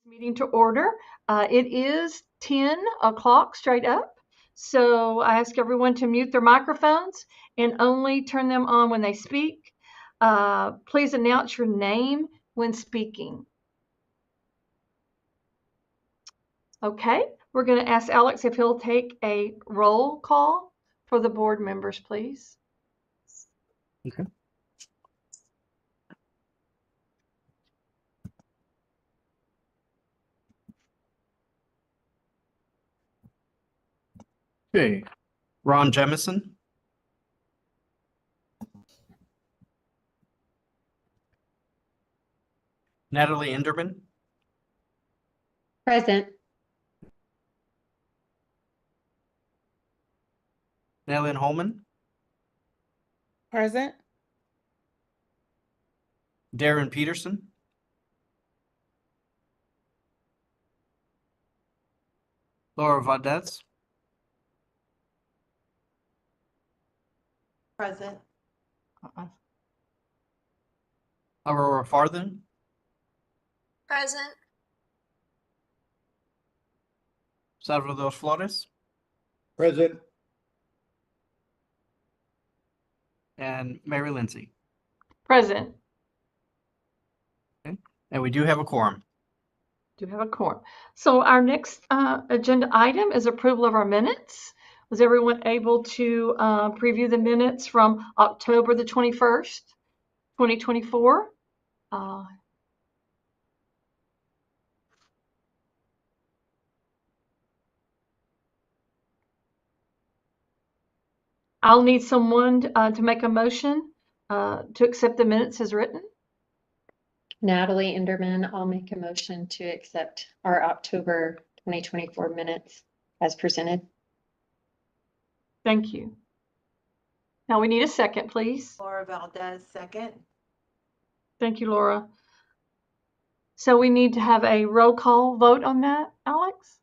Meeting to order. It is 10 o'clock straight up. So I ask everyone to mute their microphones and only turn them on when they speak. Please announce your name when speaking. Okay, we're going to ask Alex if he'll take a roll call for the board members, please. Okay. Okay. Ron Jemison. Natalie Enderman. Present. Nellyn Holman. Present. Darren Peterson. Laura Valdez. Present. Aurora Farthing. Present. Salvador Flores. Present. And Mary Lindsay. Present. Okay. And we do have a quorum. Do have a quorum. So our next agenda item is approval of our minutes. Was everyone able to preview the minutes from October the 21st, 2024? I'll need someone to make a motion to accept the minutes as written. Natalie Enderman, I'll make a motion to accept our October 2024 minutes as presented. Thank you. Now we need a second, please. Laura Valdez, second. Thank you, Laura. So we need to have a roll call vote on that, Alex?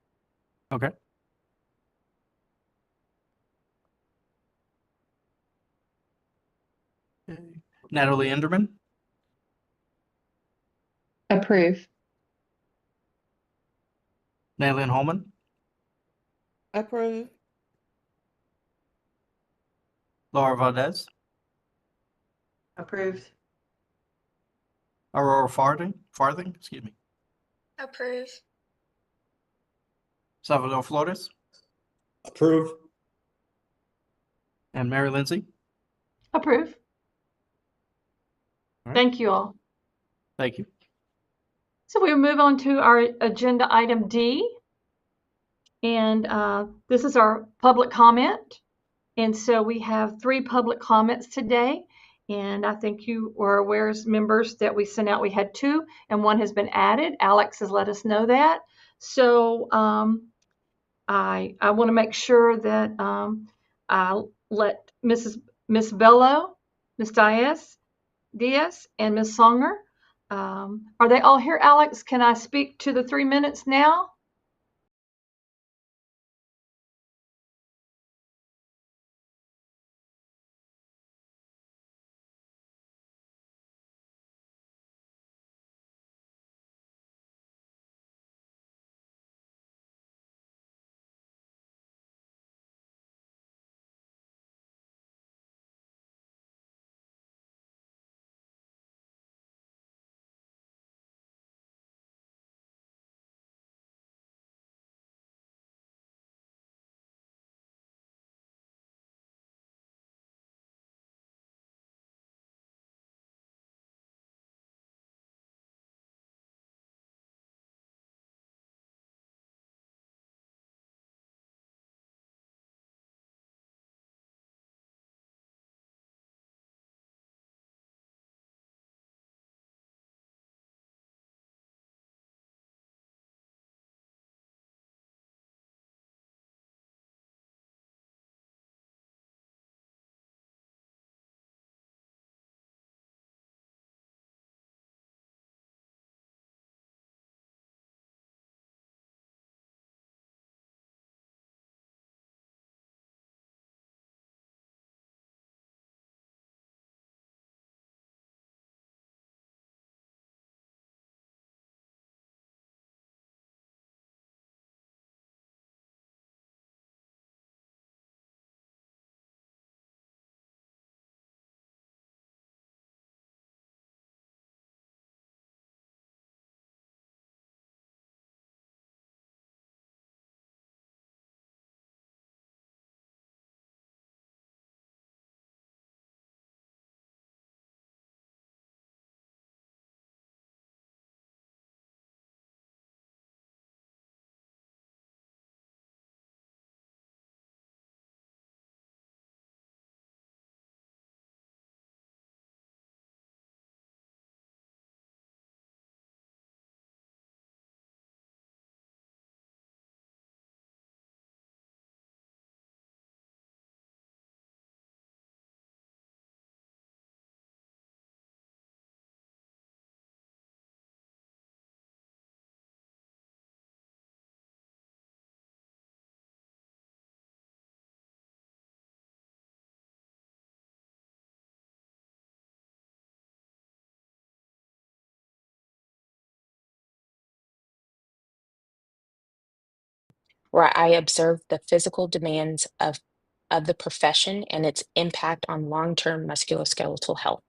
Okay. Natalie Enderman. Approve. Nellyn Holman. Approve. Laura Valdez. Approved. Aurora Farthing, excuse me. Approve. Salvador Flores. Approve. And Mary Lindsay. Approve. All right. Thank you all. Thank you. So we'll move on to our agenda item D. And this is our public comment. And so we have 3 public comments today. And I think you were aware as members that we sent out, we had 2 and 1 has been added. Alex has let us know that. So I want to make sure that I'll let Miss Bello, Miss Diaz, and Miss Songer. Are they all here, Alex? Can I speak to the 3 minutes now? where I observed the physical demands of the profession and its impact on long-term musculoskeletal health.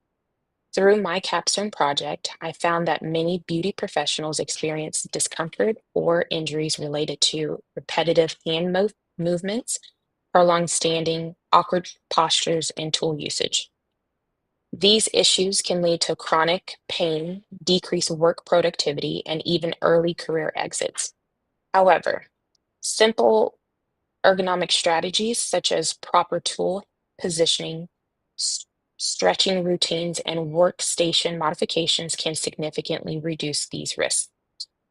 Through my capstone project, I found that many beauty professionals experience discomfort or injuries related to repetitive hand movements, prolonged standing, awkward postures, and tool usage. These issues can lead to chronic pain, decreased work productivity, and even early career exits. However, simple ergonomic strategies such as proper tool positioning, stretching routines, and workstation modifications can significantly reduce these risks.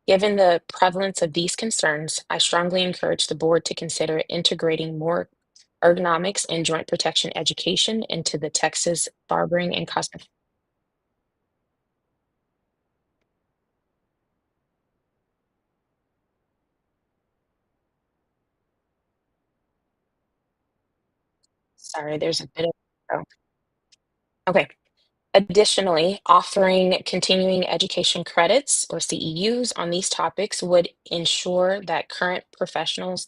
Given the prevalence of these concerns, I strongly encourage the board to consider integrating more ergonomics and joint protection education into the Texas Barbering and Cosmetology. Sorry, there's a bit of. Oh, okay. Additionally, offering continuing education credits or CEUs on these topics would ensure that current professionals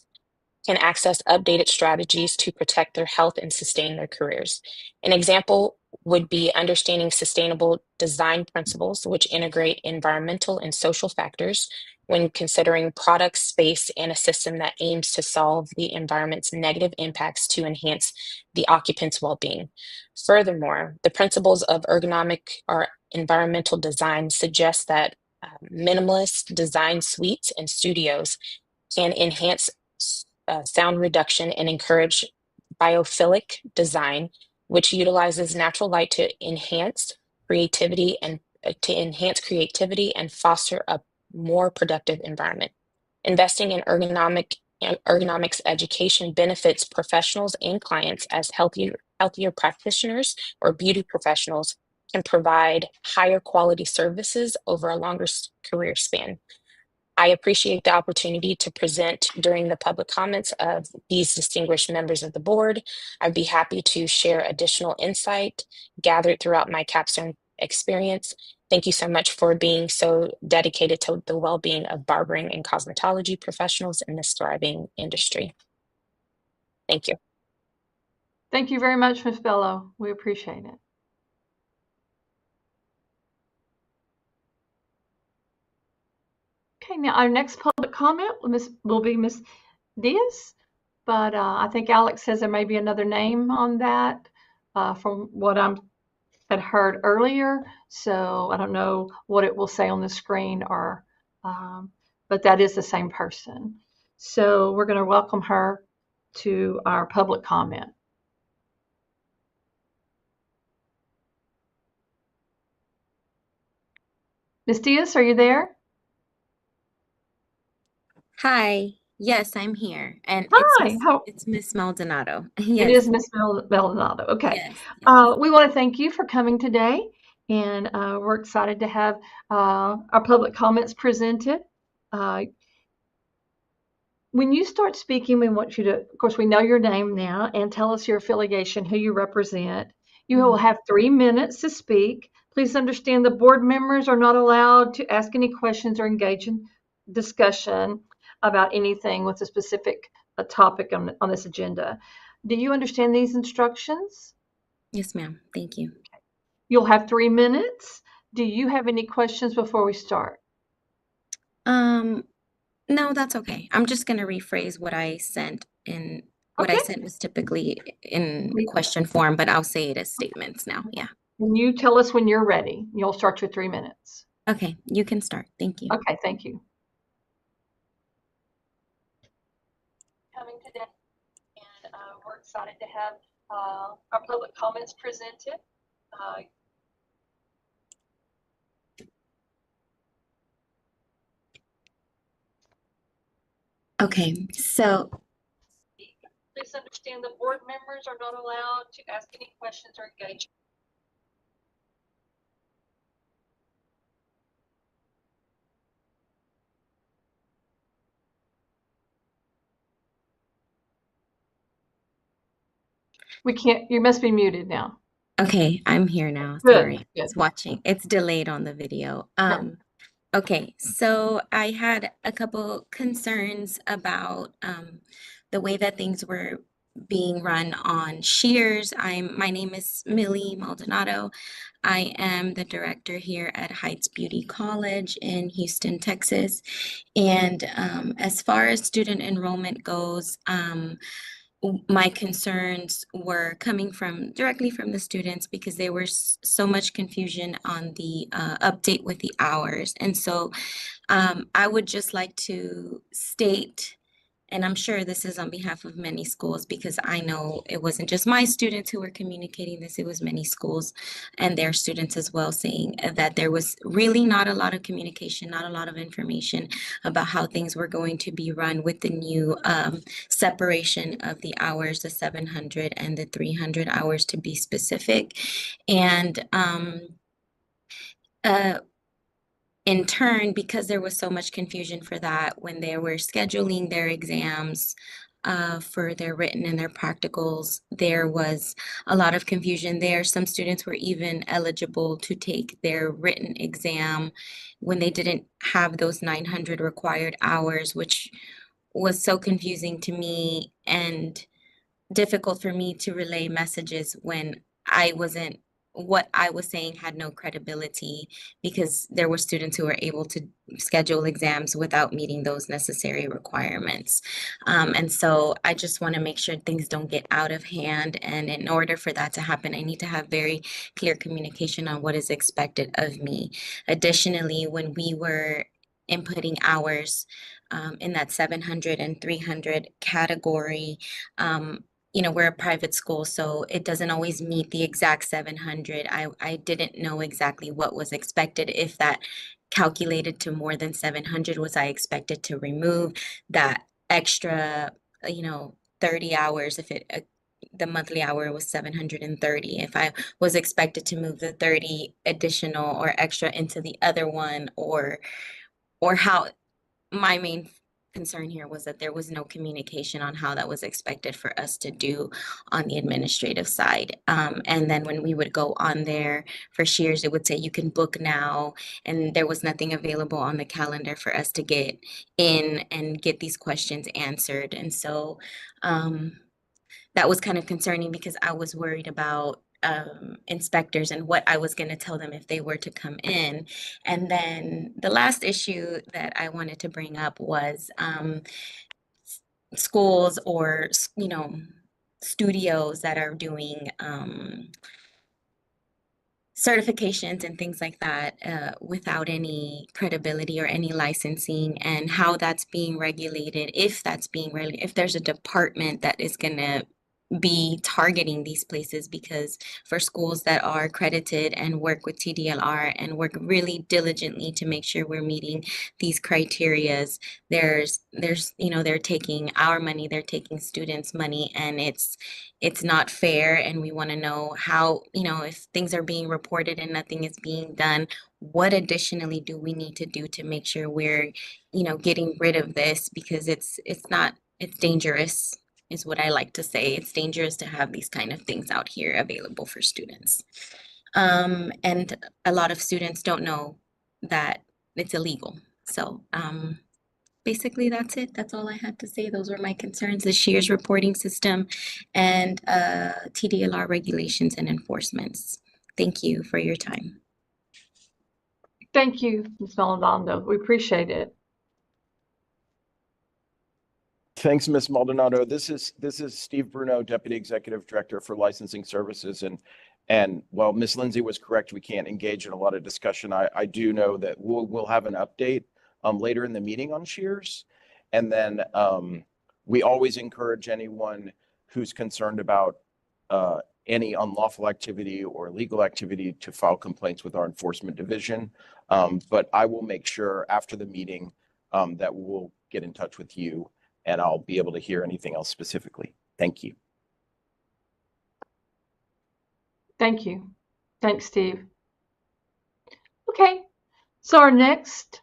can access updated strategies to protect their health and sustain their careers. An example would be understanding sustainable design principles, which integrate environmental and social factors when considering product space and a system that aims to solve the environment's negative impacts to enhance the occupant's well-being. Furthermore, the principles of ergonomic or environmental design suggest that minimalist design suites and studios can enhance sound reduction and encourage biophilic design, which utilizes natural light to enhance creativity and foster a more productive environment. Investing in ergonomics education benefits professionals and clients as healthier practitioners or beauty professionals can provide higher quality services over a longer career span. I appreciate the opportunity to present during the public comments of these distinguished members of the board. I'd be happy to share additional insight gathered throughout my capstone experience. Thank you so much for being so dedicated to the well-being of barbering and cosmetology professionals in this thriving industry. Thank you. Thank you very much, Ms. Bello. We appreciate it. Okay, now our next public comment will be Ms. Diaz, but I think Alex says there may be another name on that from what I had heard earlier. So I don't know what it will say on the screen, or but that is the same person. So we're going to welcome her to our public comment. Ms. Diaz, are you there? Hi. Yes, I'm here. And Hi. it's Miss Maldonado. It Yes. is Ms. Maldonado. Okay. Yes. We want to thank you for coming today, and we're excited to have our public comments presented. When you start speaking, we want you to, of course, we know your name now, and tell us your affiliation, who you represent. You will have 3 minutes to speak. Please understand the board members are not allowed to ask any questions or engage in discussion about anything with a specific topic on this agenda. Do you understand these instructions? Yes, ma'am. Thank you. You'll have 3 minutes. Do you have any questions before we start? No, that's okay. I'm just gonna rephrase what I sent in what I Okay. sent was typically in question form, but I'll say it as statements now. Yeah. And you tell us when you're ready. You'll start your 3 minutes. Okay, you can start. Thank you. Okay, thank you. Coming today, and we're excited to have our public comments presented. Okay, so Please understand the board members are not allowed to ask any questions or engage. We can't, you must be muted now. okay, I'm here now. Good, Sorry. good. It's watching. It's delayed on the video. Okay, so I had a couple concerns about the way that things were being run on Shears. My name is Millie Maldonado. I am the director here at Heights Beauty College in Houston, Texas. And as far as student enrollment goes, my concerns were coming from directly from the students because there was so much confusion on the update with the hours. And so I would just like to state, and I'm sure this is on behalf of many schools because I know it wasn't just my students who were communicating this, it was many schools and their students as well, saying that there was really not a lot of communication, not a lot of information about how things were going to be run with the new separation of the hours, the 700 and the 300 hours to be specific. And uh, in turn, because there was so much confusion for that when they were scheduling their exams for their written and their practicals, there was a lot of confusion there. Some students were even eligible to take their written exam when they didn't have those 900 required hours, which was so confusing to me and difficult for me to relay messages when what I was saying had no credibility because there were students who were able to schedule exams without meeting those necessary requirements. And so I just want to make sure things don't get out of hand. And in order for that to happen, I need to have very clear communication on what is expected of me. Additionally, when we were inputting hours in that 700 and 300 category, we're a private school, so it doesn't always meet the exact 700. I didn't know exactly what was expected. If that calculated to more than 700, was I expected to remove that extra, 30 hours if the monthly hour was 730. If I was expected to move the 30 additional or extra into the other one, or how my main concern here was that there was no communication on how that was expected for us to do on the administrative side. And then when we would go on there for Shears, it would say you can book now, and there was nothing available on the calendar for us to get in and get these questions answered. And so that was kind of concerning because I was worried about inspectors and what I was going to tell them if they were to come in. And then the last issue that I wanted to bring up was schools or, studios that are doing certifications and things like that without any credibility or any licensing, and how that's being regulated, if that's being regulated, if there's a department that is going to be targeting these places. Because for schools that are accredited and work with TDLR and work really diligently to make sure we're meeting these criterias, they're taking our money, they're taking students' money, and it's not fair. And we want to know how, if things are being reported and nothing is being done, what additionally do we need to do to make sure we're, getting rid of this? Because it's dangerous, is what I like to say. It's dangerous to have these kind of things out here available for students. And a lot of students don't know that it's illegal. So basically, that's it. That's all I had to say. Those were my concerns: the Shears reporting system and TDLR regulations and enforcements. Thank you for your time. Thank you, Ms. Maldonado. We appreciate it. Thanks, Ms. Maldonado. This is Steve Bruno, Deputy Executive Director for Licensing Services. And while Ms. Lindsay was correct, we can't engage in a lot of discussion. I do know that we'll have an update later in the meeting on Shears. And then we always encourage anyone who's concerned about any unlawful activity or illegal activity to file complaints with our enforcement division. But I will make sure after the meeting that we'll get in touch with you, and I'll be able to hear anything else specifically. Thank you. Thank you. Thanks, Steve. Okay, so our next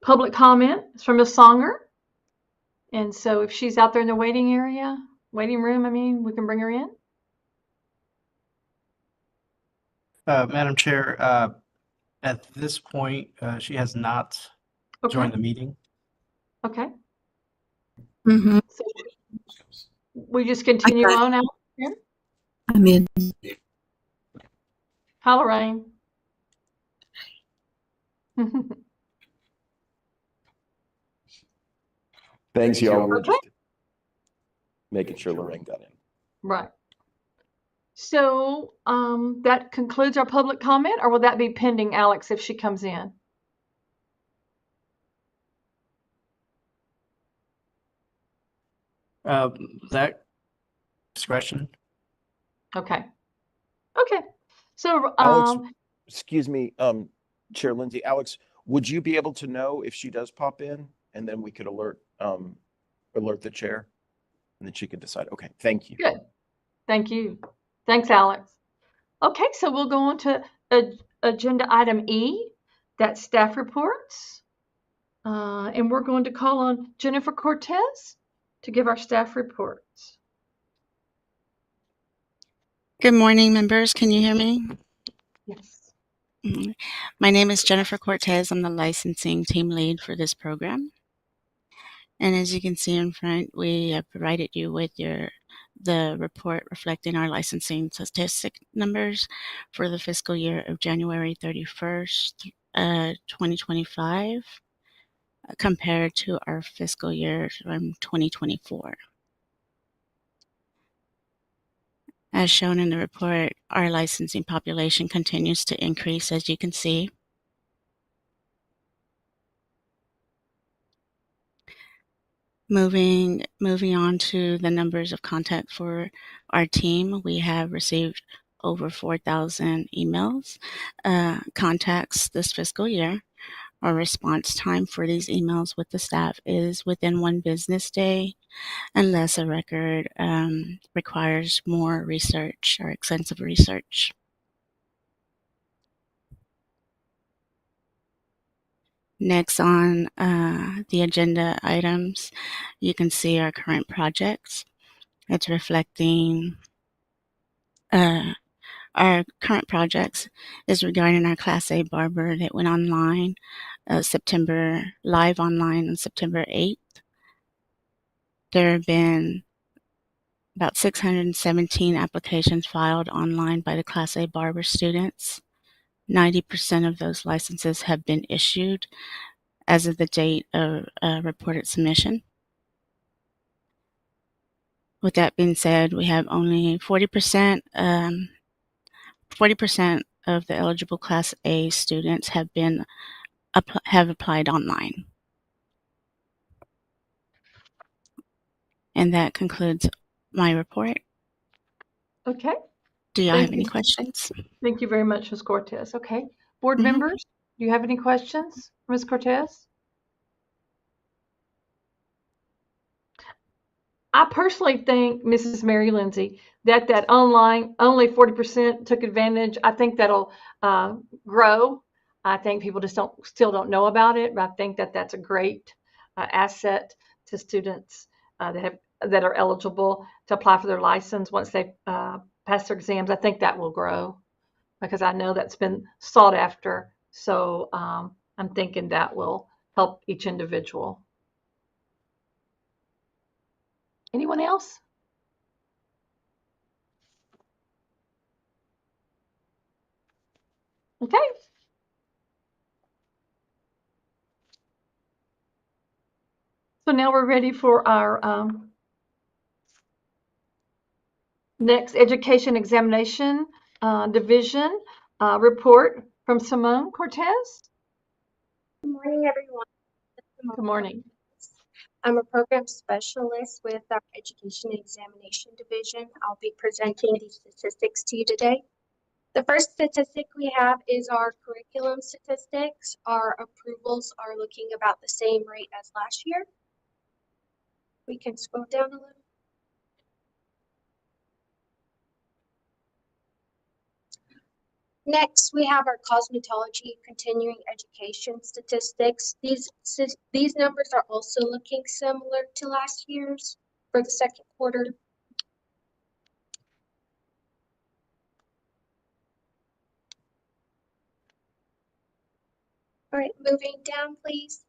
public comment is from Ms. Songer. And so if she's out there in the waiting room, we can bring her in. Madam Chair, At this point, she has not Okay, joined the meeting. okay. Mm-hmm. So we just continue on out here. I'm in. Hi, Lorraine. Thanks, y'all. We're Okay. just making sure Lorraine got in. Right. So that concludes our public comment, or will that be pending Alex if she comes in? That discretion. Okay. Okay. So Alex, excuse me, Chair Lindsay, Alex, would you be able to know if she does pop in, and then we could alert the chair, and then she could decide? Okay, thank you. good. Thank you. Thanks, Alex. Okay, so we'll go on to agenda item E, that's staff reports. And we're going to call on Jennifer Cortez to give our staff reports. Good morning, members. Can you hear me? Yes. Mhm. My name is Jennifer Cortez. I'm the licensing team lead for this program. And as you can see in front, we have provided you with the report reflecting our licensing statistic numbers for the fiscal year of January 31st, 2025, compared to our fiscal year from 2024. As shown in the report, our licensing population continues to increase, as you can see. Moving on to the numbers of contact for our team, we have received over 4,000 emails, contacts this fiscal year. Our response time for these emails with the staff is within 1 business day, unless a record requires more research or extensive research. Next on the agenda items, you can see our current projects. It's reflecting our current projects is regarding our Class A barber that went online live online on September 8th. There have been about 617 applications filed online by the Class A barber students. 90% of those licenses have been issued as of the date of reported submission. With that being said, we have only 40% of the eligible Class A students have applied online. And that concludes my report. Okay. Do y'all Thank have any you. questions? Thank you very much, Ms. Cortez. Okay. Board Mhm. members, do you have any questions, Ms. Cortez? I personally think, Mrs. Mary Lindsay, that online only 40% took advantage. I think that'll grow. I think people just still don't know about it, but I think that's a great asset to students that are eligible to apply for their license once they pass their exams. I think that will grow because I know that's been sought after. So I'm thinking that will help each individual. Anyone else? Okay. So now we're ready for our next education examination division report from Simone Cortez. Good morning, everyone. Good morning. I'm a program specialist with our Education Examination Division. I'll be presenting these statistics to you today. The first statistic we have is our curriculum statistics. Our approvals are looking about the same rate as last year. We can scroll down a little. Next, we have our cosmetology continuing education statistics. These numbers are also looking similar to last year's for the second quarter. All right, moving down, please.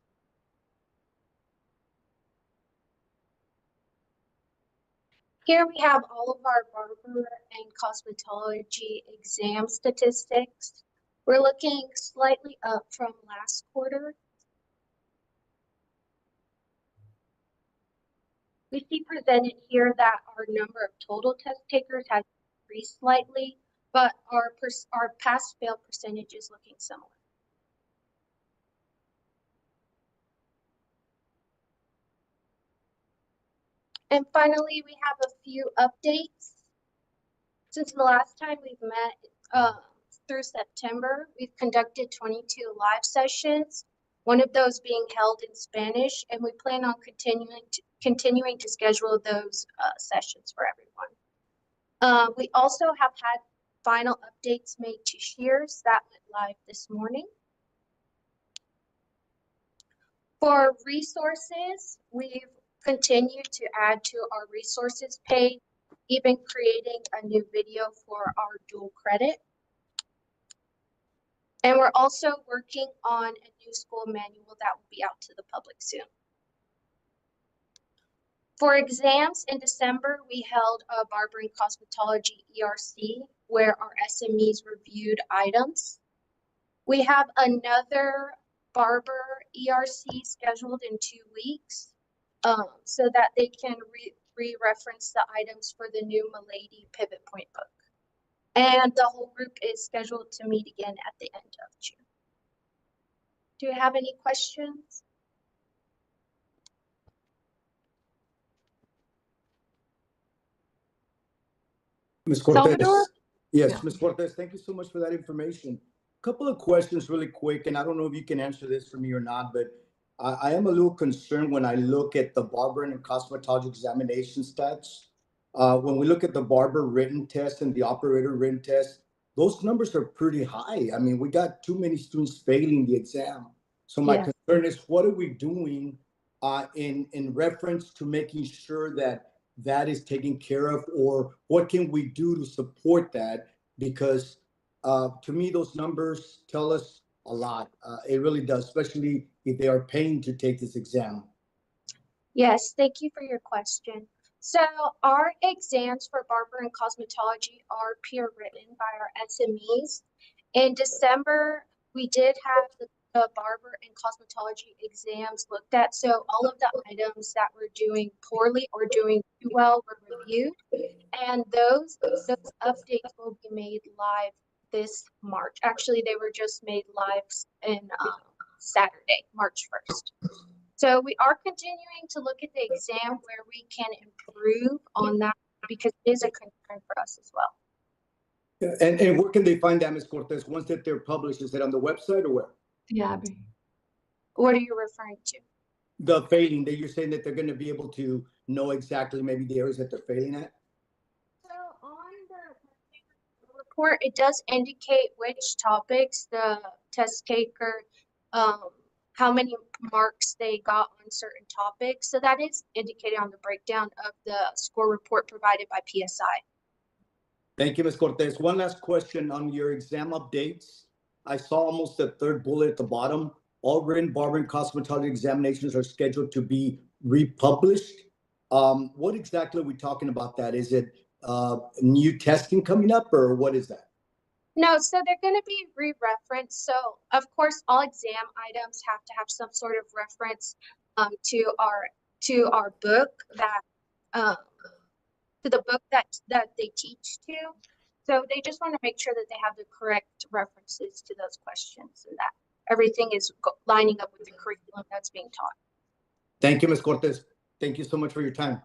Here we have all of our barber and cosmetology exam statistics. We're looking slightly up from last quarter. We see presented here that our number of total test takers has increased slightly, but our pass fail percentage is looking similar. And finally, we have a few updates. Since the last time we've met through September, we've conducted 22 live sessions, one of those being held in Spanish, and we plan on continuing to schedule those sessions for everyone. We also have had final updates made to Shears that went live this morning. For resources, we've continued to add to our resources page, even creating a new video for our dual credit. And we're also working on a new school manual that will be out to the public soon. For exams in December, we held a Barbering Cosmetology ERC where our SMEs reviewed items. We have another barber ERC scheduled in 2 weeks so that they can re-reference the items for the new Milady Pivot Point book. And the whole group is scheduled to meet again at the end of June. Do you have any questions? Ms. Cortez. Salvador? Yes, Yeah. Ms. Cortez, thank you so much for that information. Couple of questions really quick, and I don't know if you can answer this for me or not, but I am a little concerned when I look at the barbering and cosmetology examination stats. When we look at the barber written test and the operator written test, those numbers are pretty high. I mean, we got too many students failing the exam. So my concern is, what are we doing in reference to making sure that that is taken care of, or what can we do to support that? Because to me, those numbers tell us a lot. It really does, especially if they are paying to take this exam. Yes, thank you for your question. So our exams for barber and cosmetology are peer written by our SMEs. In December, we did have the barber and cosmetology exams looked at. So all of the items that were doing poorly or doing too well were reviewed. And those updates will be made live this March. Actually, they were just made live in Saturday, March 1st. So we are continuing to look at the exam where we can improve on that because it is a concern for us as well. And where can they find that, Ms. Cortez? Once that they're published, is it on the website or where? Yeah, Abby. What are you referring to? The failing, that you're saying that they're going to be able to know exactly maybe the areas that they're failing at? So on the report, it does indicate which topics the test taker, how many marks they got on certain topics. So that is indicated on the breakdown of the score report provided by PSI. Thank you, Ms. Cortez. One last question on your exam updates. I saw almost the third bullet at the bottom. All written barbering cosmetology examinations are scheduled to be republished. What exactly are we talking about that? Is it new testing coming up, or what is that? No, so they're going to be re-referenced. So of course, all exam items have to have some sort of reference to our book that to the book that they teach to. So they just want to make sure that they have the correct references to those questions and that everything is lining up with the curriculum that's being taught. Thank you, Ms. Cortez. Thank you so much for your time.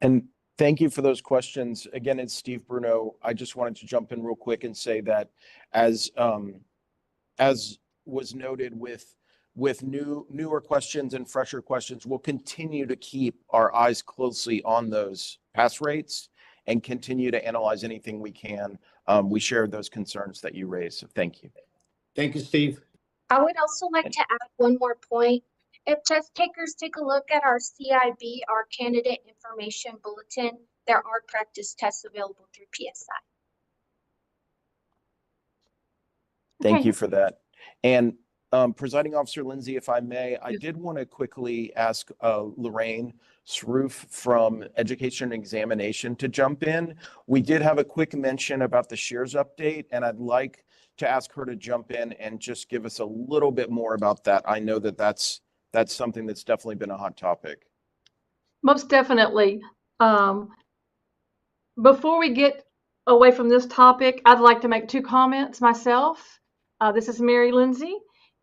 And thank you for those questions. Again, it's Steve Bruno. I just wanted to jump in real quick and say that as was noted with newer questions and fresher questions, we'll continue to keep our eyes closely on those pass rates and continue to analyze anything we can. We share those concerns that you raised. So thank you. Thank you, Steve. I would also like to add one more point. If test takers take a look at our CIB, our Candidate Information Bulletin, there are practice tests available through PSI. Thank you for that. And Presiding Officer Lindsay, if I may, I did want to quickly ask Lorraine Sroof from Education and Examination to jump in. We did have a quick mention about the Shears update, and I'd like to ask her to jump in and just give us a little bit more about that. I know that that's something that's definitely been a hot topic. Most definitely. Before we get away from this topic, I'd like to make two comments myself. This is Mary Lindsay,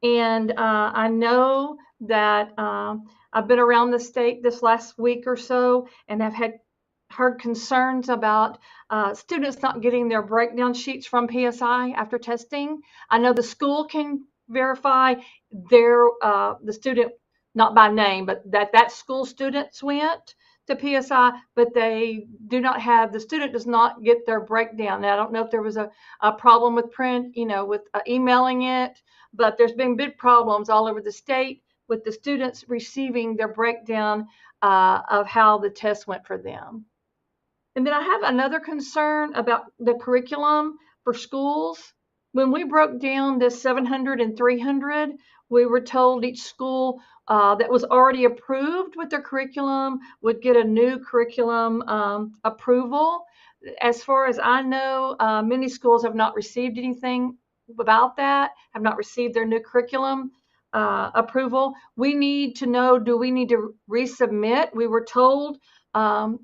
and I know that I've been around the state this last week or so and have heard concerns about students not getting their breakdown sheets from PSI after testing. I know the school can verify the student, not by name, but that school students went to PSI, but the student does not get their breakdown. Now, I don't know if there was a problem with print, with emailing it, but there's been big problems all over the state with the students receiving their breakdown of how the test went for them. And then I have another concern about the curriculum for schools. When we broke down this 700 and 300, we were told each school that was already approved with their curriculum would get a new curriculum approval. As far as I know, many schools have not received anything about that, have not received their new curriculum approval. We need to know, do we need to resubmit? We were told a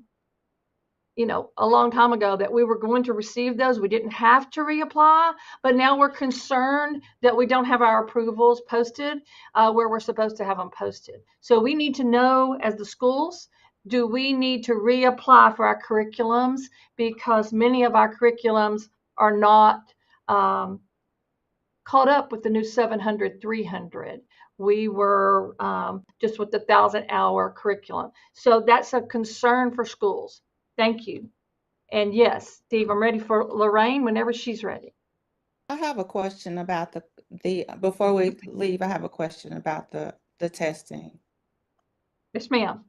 long time ago that we were going to receive those. We didn't have to reapply, but now we're concerned that we don't have our approvals posted where we're supposed to have them posted. So we need to know, as the schools, do we need to reapply for our curriculums, because many of our curriculums are not caught up with the new 700, 300. We were just with the 1,000-hour curriculum. So that's a concern for schools. Thank you. And yes, Steve, I'm ready for Lorraine whenever she's ready. I have a question about before we leave, I have a question about the testing. Yes, ma'am.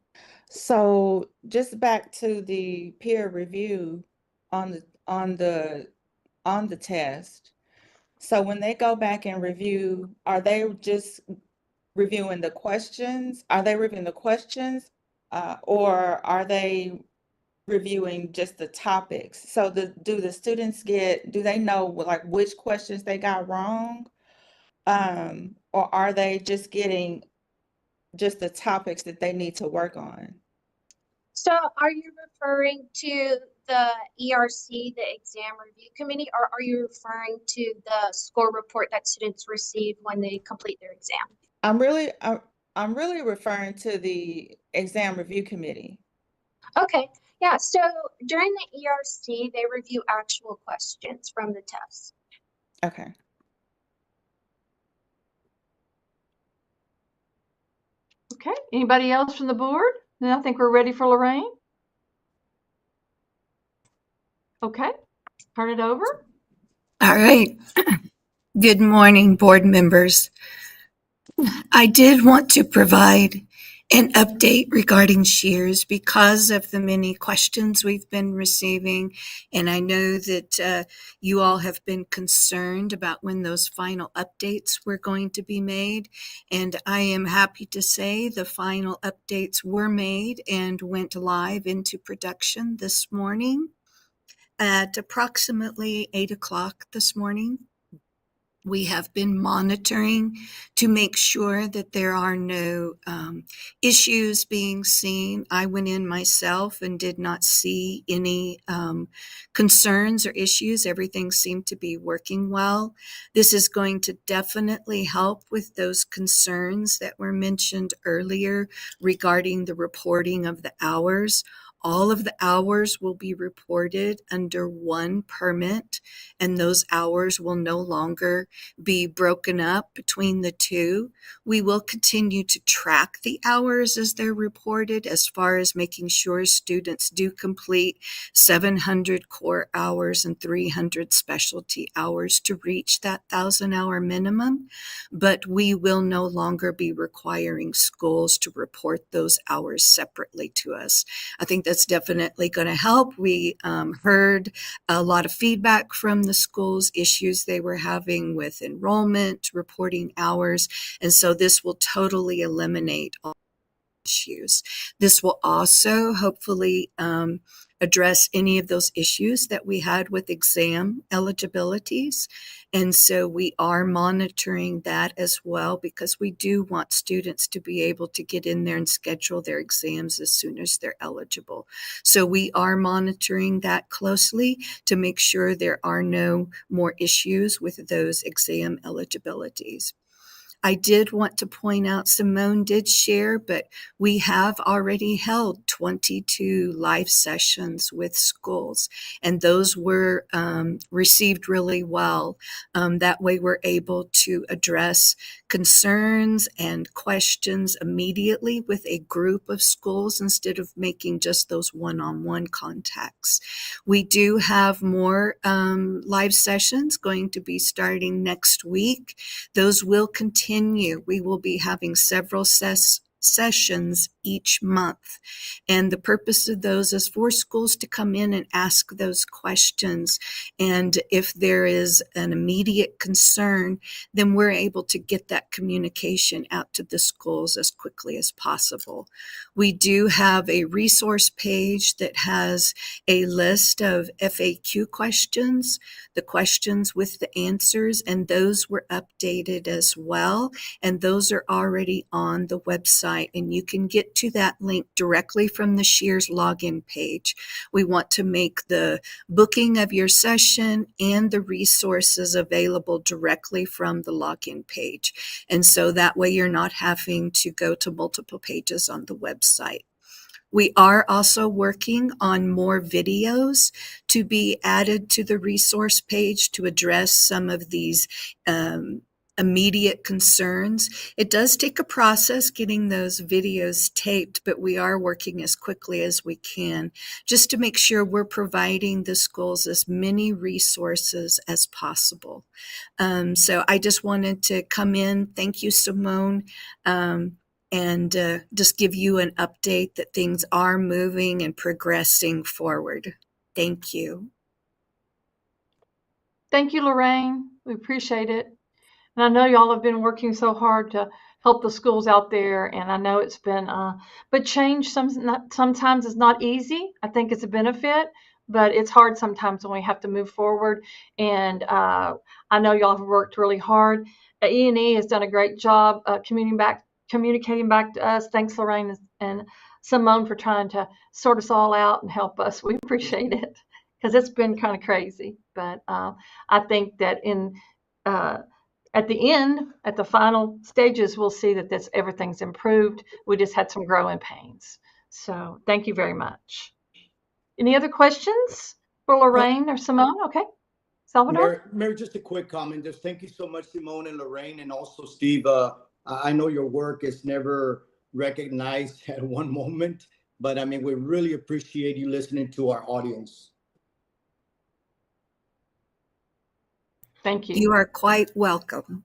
So just back to the peer review on the test. So when they go back and review, are they just reviewing the questions? Are they reviewing the questions, or are they reviewing just the topics? So do the students do they know like which questions they got wrong? Or are they just getting just the topics that they need to work on? So are you referring to the ERC, the exam review committee, or are you referring to the score report that students receive when they complete their exam? I'm really referring to the exam review committee. Okay, yeah, so during the ERC, they review actual questions from the test. Okay. Okay, anybody else from the board? Then I think we're ready for Lorraine. Okay, turn it over. All right. Good morning, board members. I did want to provide an update regarding Shears because of the many questions we've been receiving. And I know that you all have been concerned about when those final updates were going to be made. And I am happy to say the final updates were made and went live into production this morning at approximately 8 o'clock this morning. We have been monitoring to make sure that there are no issues being seen. I went in myself and did not see any concerns or issues. Everything seemed to be working well. This is going to definitely help with those concerns that were mentioned earlier regarding the reporting of the hours. All of the hours will be reported under one permit, and those hours will no longer be broken up between the two. We will continue to track the hours as they're reported, as far as making sure students do complete 700 core hours and 300 specialty hours to reach that 1,000-hour minimum. But we will no longer be requiring schools to report those hours separately to us. I think that's definitely going to help. We heard a lot of feedback from the schools, issues they were having with enrollment, reporting hours, and so this will totally eliminate all issues. This will also hopefully address any of those issues that we had with exam eligibilities. And so we are monitoring that as well, because we do want students to be able to get in there and schedule their exams as soon as they're eligible. So we are monitoring that closely to make sure there are no more issues with those exam eligibilities. I did want to point out, Simone did share, but we have already held 22 live sessions with schools, and those were received really well. That way we're able to address concerns and questions immediately with a group of schools instead of making just those one-on-one contacts. We do have more live sessions going to be starting next week. Those will continue. We will be having several sessions each month. And the purpose of those is for schools to come in and ask those questions. And if there is an immediate concern, then we're able to get that communication out to the schools as quickly as possible. We do have a resource page that has a list of FAQ questions, the questions with the answers, and those were updated as well. And those are already on the website, and you can get to that link directly from the Shears login page. We want to make the booking of your session and the resources available directly from the login page. And so that way you're not having to go to multiple pages on the website. We are also working on more videos to be added to the resource page to address some of these immediate concerns. It does take a process getting those videos taped, but we are working as quickly as we can just to make sure we're providing the schools as many resources as possible. So I just wanted to come in. Thank you, Simone. And just give you an update that things are moving and progressing forward. Thank you. Thank you, Lorraine. We appreciate it. And I know y'all have been working so hard to help the schools out there, and I know it's been, but change sometimes is not easy. I think it's a benefit, but it's hard sometimes when we have to move forward. And I know y'all have worked really hard. E&E has done a great job communicating back to us. Thanks, Lorraine and Simone, for trying to sort us all out and help us. We appreciate it because it's been kind of crazy. But I think that at the end, at the final stages, we'll see that everything's improved. We just had some growing pains. So thank you very much. Any other questions for Lorraine or Simone? Okay. Salvador? Mary, just a quick comment. Just thank you so much, Simone and Lorraine, and also Steve. I know your work is never recognized at one moment, but I mean, we really appreciate you listening to our audience. Thank you. You are quite welcome.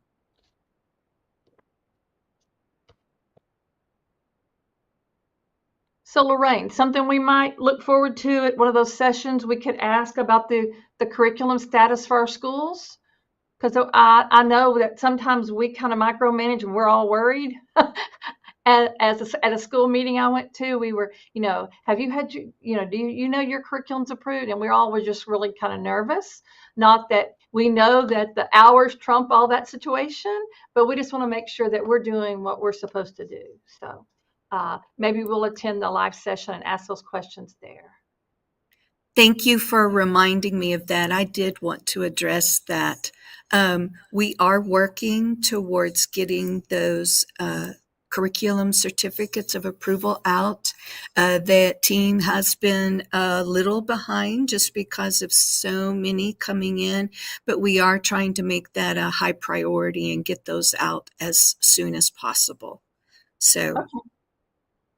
So Lorraine, something we might look forward to at one of those sessions, we could ask about the curriculum status for our schools. Because I know that sometimes we kind of micromanage and we're all worried. At a school meeting I went to, we were, have you had, do you know your curriculum's approved? And we all were just really kind of nervous. Not that we know that the hours trump all that situation, but we just want to make sure that we're doing what we're supposed to do. So maybe we'll attend the live session and ask those questions there. Thank you for reminding me of that. I did want to address that. We are working towards getting those curriculum certificates of approval out. That team has been a little behind just because of so many coming in, but we are trying to make that a high priority and get those out as soon as possible. So. Okay.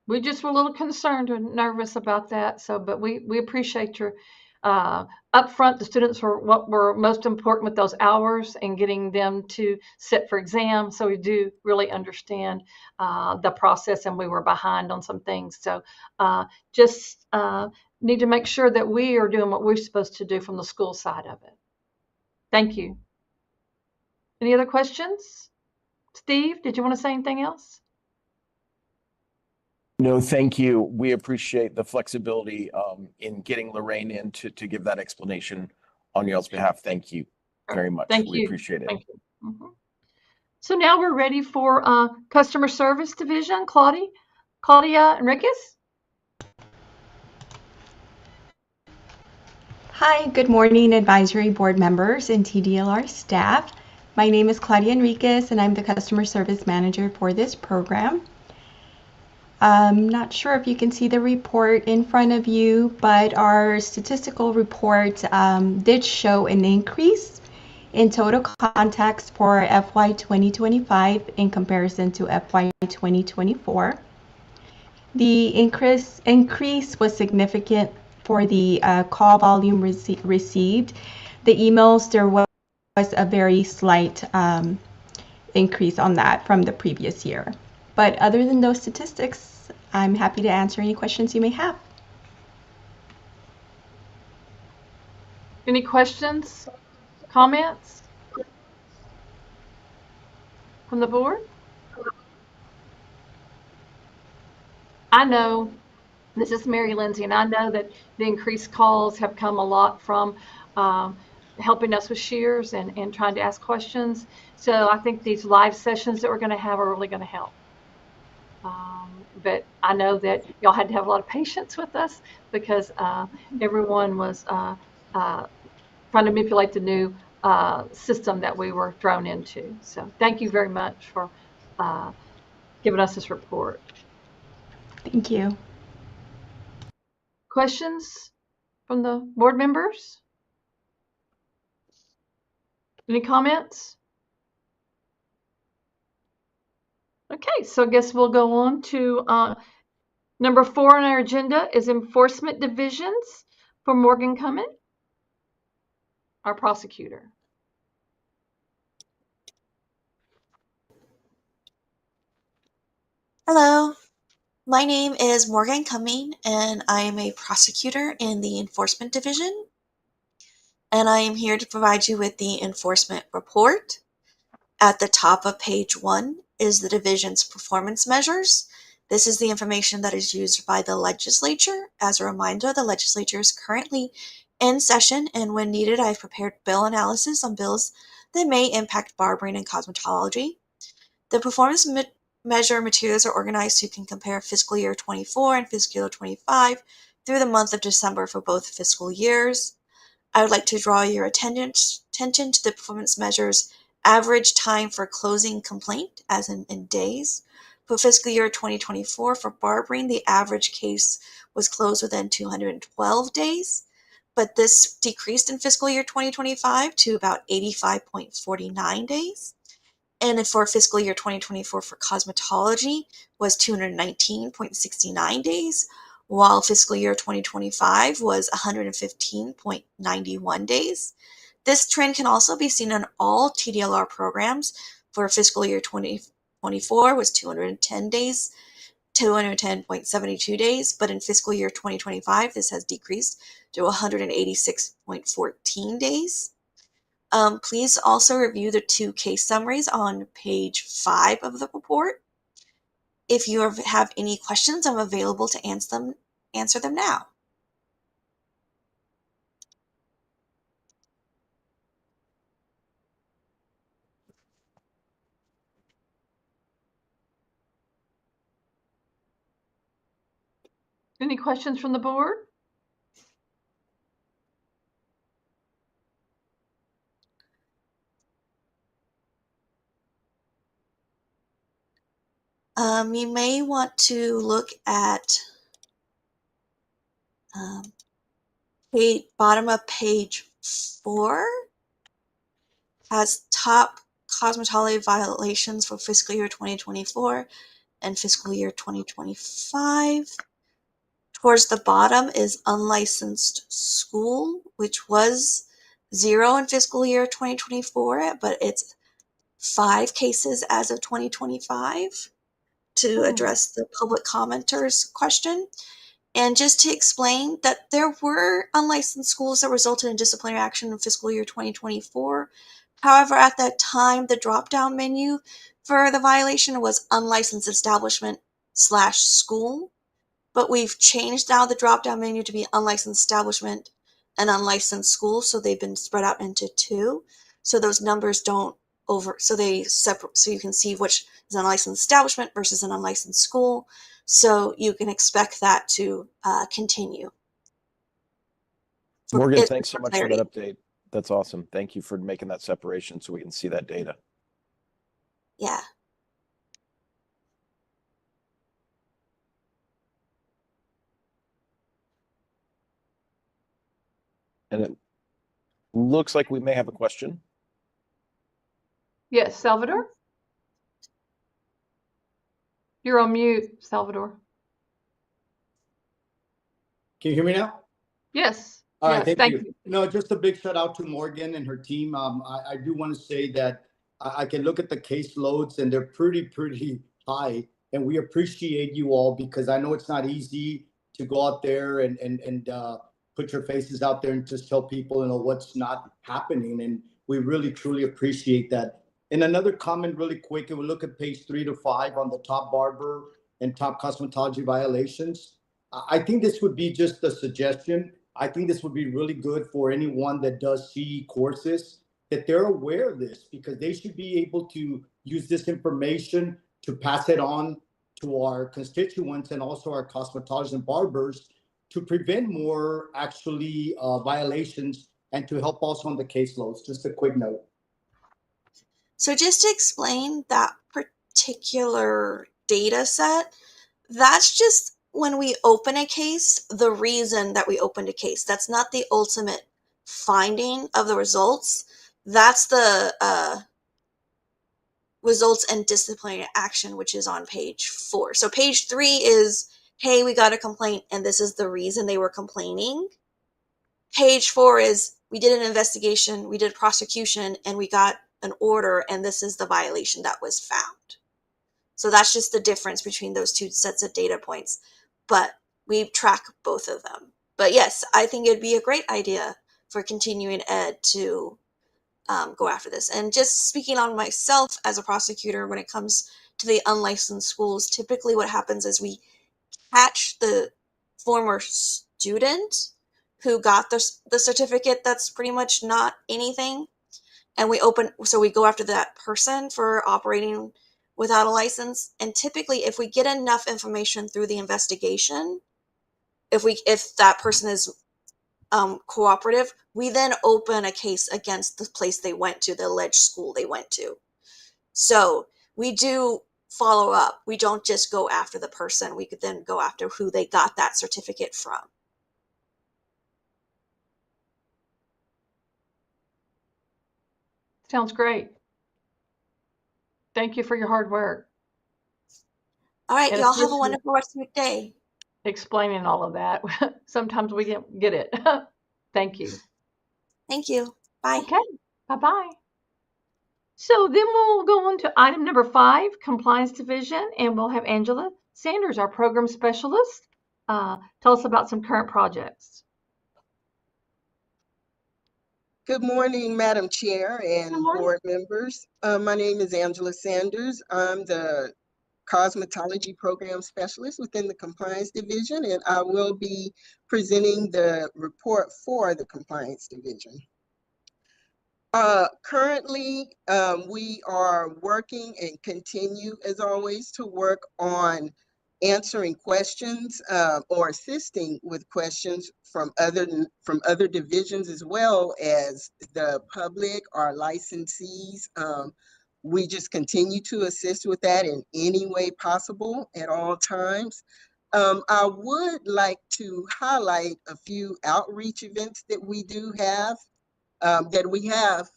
We just were a little concerned and nervous about that. So, but we appreciate your up front, the students were what were most important with those hours and getting them to sit for exams. So we do really understand the process, and we were behind on some things. So just need to make sure that we are doing what we're supposed to do from the school side of it. Thank you. Any other questions? Steve, did you want to say anything else? No, thank you. We appreciate the flexibility in getting Lorraine in to give that explanation on y'all's behalf. Thank you very much. Thank We you. appreciate it. Thank you. Mhm. So now we're ready for customer service division. Claudia Enriquez. Hi, good morning, advisory board members and TDLR staff. My name is Claudia Enriquez, and I'm the customer service manager for this program. I'm not sure if you can see the report in front of you, but our statistical report did show an increase in total contacts for FY 2025 in comparison to FY 2024. The increase was significant for the call volume received. The emails, there was a very slight increase on that from the previous year. But other than those statistics, I'm happy to answer any questions you may have. Any questions, comments from the board? I know, this is Mary Lindsay, and I know that the increased calls have come a lot from helping us with shears and trying to ask questions. So I think these live sessions that we're going to have are really going to help. But I know that y'all had to have a lot of patience with us because everyone was trying to manipulate the new system that we were thrown into. So thank you very much for giving us this report. Thank you. Questions from the board members? Any comments? Okay, so I guess we'll go on to number 4 on our agenda is enforcement divisions for Morgan Cummin, our prosecutor. Hello, my name is Morgan Cumming, and I am a prosecutor in the Enforcement Division. And I am here to provide you with the enforcement report. At the top of page 1 is the division's performance measures. This is the information that is used by the legislature. As a reminder, the legislature is currently in session, and when needed, I've prepared bill analysis on bills that may impact barbering and cosmetology. The performance measure materials are organized so you can compare fiscal year 24 and fiscal year 25 through the month of December for both fiscal years. I would like to draw your attention to the performance measures average time for closing complaint, as in days. For fiscal year 2024, for barbering, the average case was closed within 212 days, but this decreased in fiscal year 2025 to about 85.49 days. And for fiscal year 2024 for cosmetology was 219.69 days, while fiscal year 2025 was 115.91 days. This trend can also be seen on all TDLR programs. For fiscal year 2024 was 210 days, 210.72 days, but in fiscal year 2025, this has decreased to 186.14 days. Please also review the 2 case summaries on page 5 of the report. If you have any questions, I'm available to answer them now. Any questions from the board? You may want to look at bottom of page 4 has top cosmetology violations for fiscal year 2024 and fiscal year 2025. Towards the bottom is unlicensed school, which was 0 in fiscal year 2024, but it's 5 cases as of 2025 to address the public commenters question. And just to explain that there were unlicensed schools that resulted in disciplinary action in fiscal year 2024. However, at that time, the drop-down menu for the violation was unlicensed establishment / school. But we've changed now the drop-down menu to be unlicensed establishment and unlicensed school. So they've been spread out into 2. So those numbers don't so they separate, so you can see which is an unlicensed establishment versus an unlicensed school. So you can expect that to continue. Morgan, thanks so much for that update. That's awesome. Thank you for making that separation so we can see that data. Yeah. And it looks like we may have a question. Yes, Salvador? You're on mute, Salvador. Can you hear me now? Yes. All right, yes, thank you. No, just a big shout out to Morgan and her team. I do want to say that I can look at the caseloads and they're pretty high. And we appreciate you all because I know it's not easy to go out there and put your faces out there and just tell people, what's not happening. And we really, truly appreciate that. And another comment really quick, if we look at page 3 to 5 on the top barber and top cosmetology violations, I think this would be just a suggestion. I think this would be really good for anyone that does CE courses, that they're aware of this because they should be able to use this information to pass it on to our constituents and also our cosmetologists and barbers to prevent more actually violations and to help also on the caseloads. Just a quick note. So just to explain that particular data set, that's just when we open a case, the reason that we opened a case. That's not the ultimate finding of the results. That's the results and disciplinary action, which is on page 4. So page 3 is, hey, we got a complaint and this is the reason they were complaining. Page 4 is, we did an investigation, we did prosecution, and we got an order, and this is the violation that was found. So that's just the difference between those 2 sets of data points. But we track both of them. But yes, I think it'd be a great idea for continuing ed to go after this. And just speaking on myself as a prosecutor, when it comes to the unlicensed schools, typically what happens is we catch the former student who got the certificate that's pretty much not anything, and we go after that person for operating without a license. And typically, if we get enough information through the investigation, if that person is cooperative, we then open a case against the place they went to, the alleged school they went to. So we do follow up. We don't just go after the person. We could then go after who they got that certificate from. Sounds great. Thank you for your hard work. All right, y'all have a wonderful rest of your day. Explaining all of that. Sometimes we don't get it. Thank you. Thank you. Bye. Okay. Bye-bye. So then we'll go on to item number 5, Compliance Division, and we'll have Angela Sanders, our program specialist, tell us about some current projects. Good morning, Madam Chair and board members. My name is Angela Sanders. I'm the Cosmetology Program Specialist within the Compliance Division, and I will be presenting the report for the Compliance Division. Currently, we are working and continue, as always, to work on answering questions or assisting with questions from other divisions, as well as the public, our licensees. We just continue to assist with that in any way possible at all times. I would like to highlight a few outreach events that we do have, that we have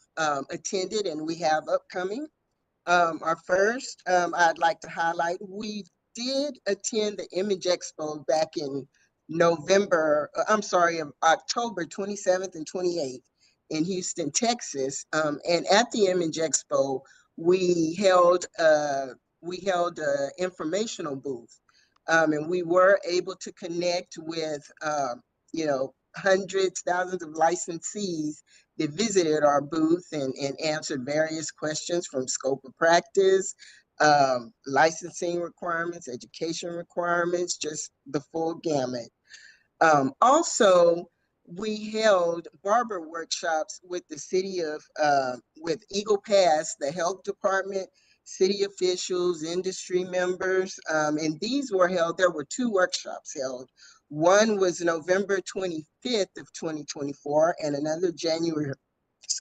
attended and we have upcoming. Our first, I'd like to highlight, we did attend the Image Expo back in October 27th and 28th in Houston, Texas. And at the Image Expo, we held an informational booth. And we were able to connect with, hundreds, thousands of licensees that visited our booth and answered various questions from scope of practice, licensing requirements, education requirements, just the full gamut. Also, we held barber workshops with the city of, with Eagle Pass, the health department, city officials, industry members, and these were held, there were 2 workshops held. One was November 25th of 2024 and another January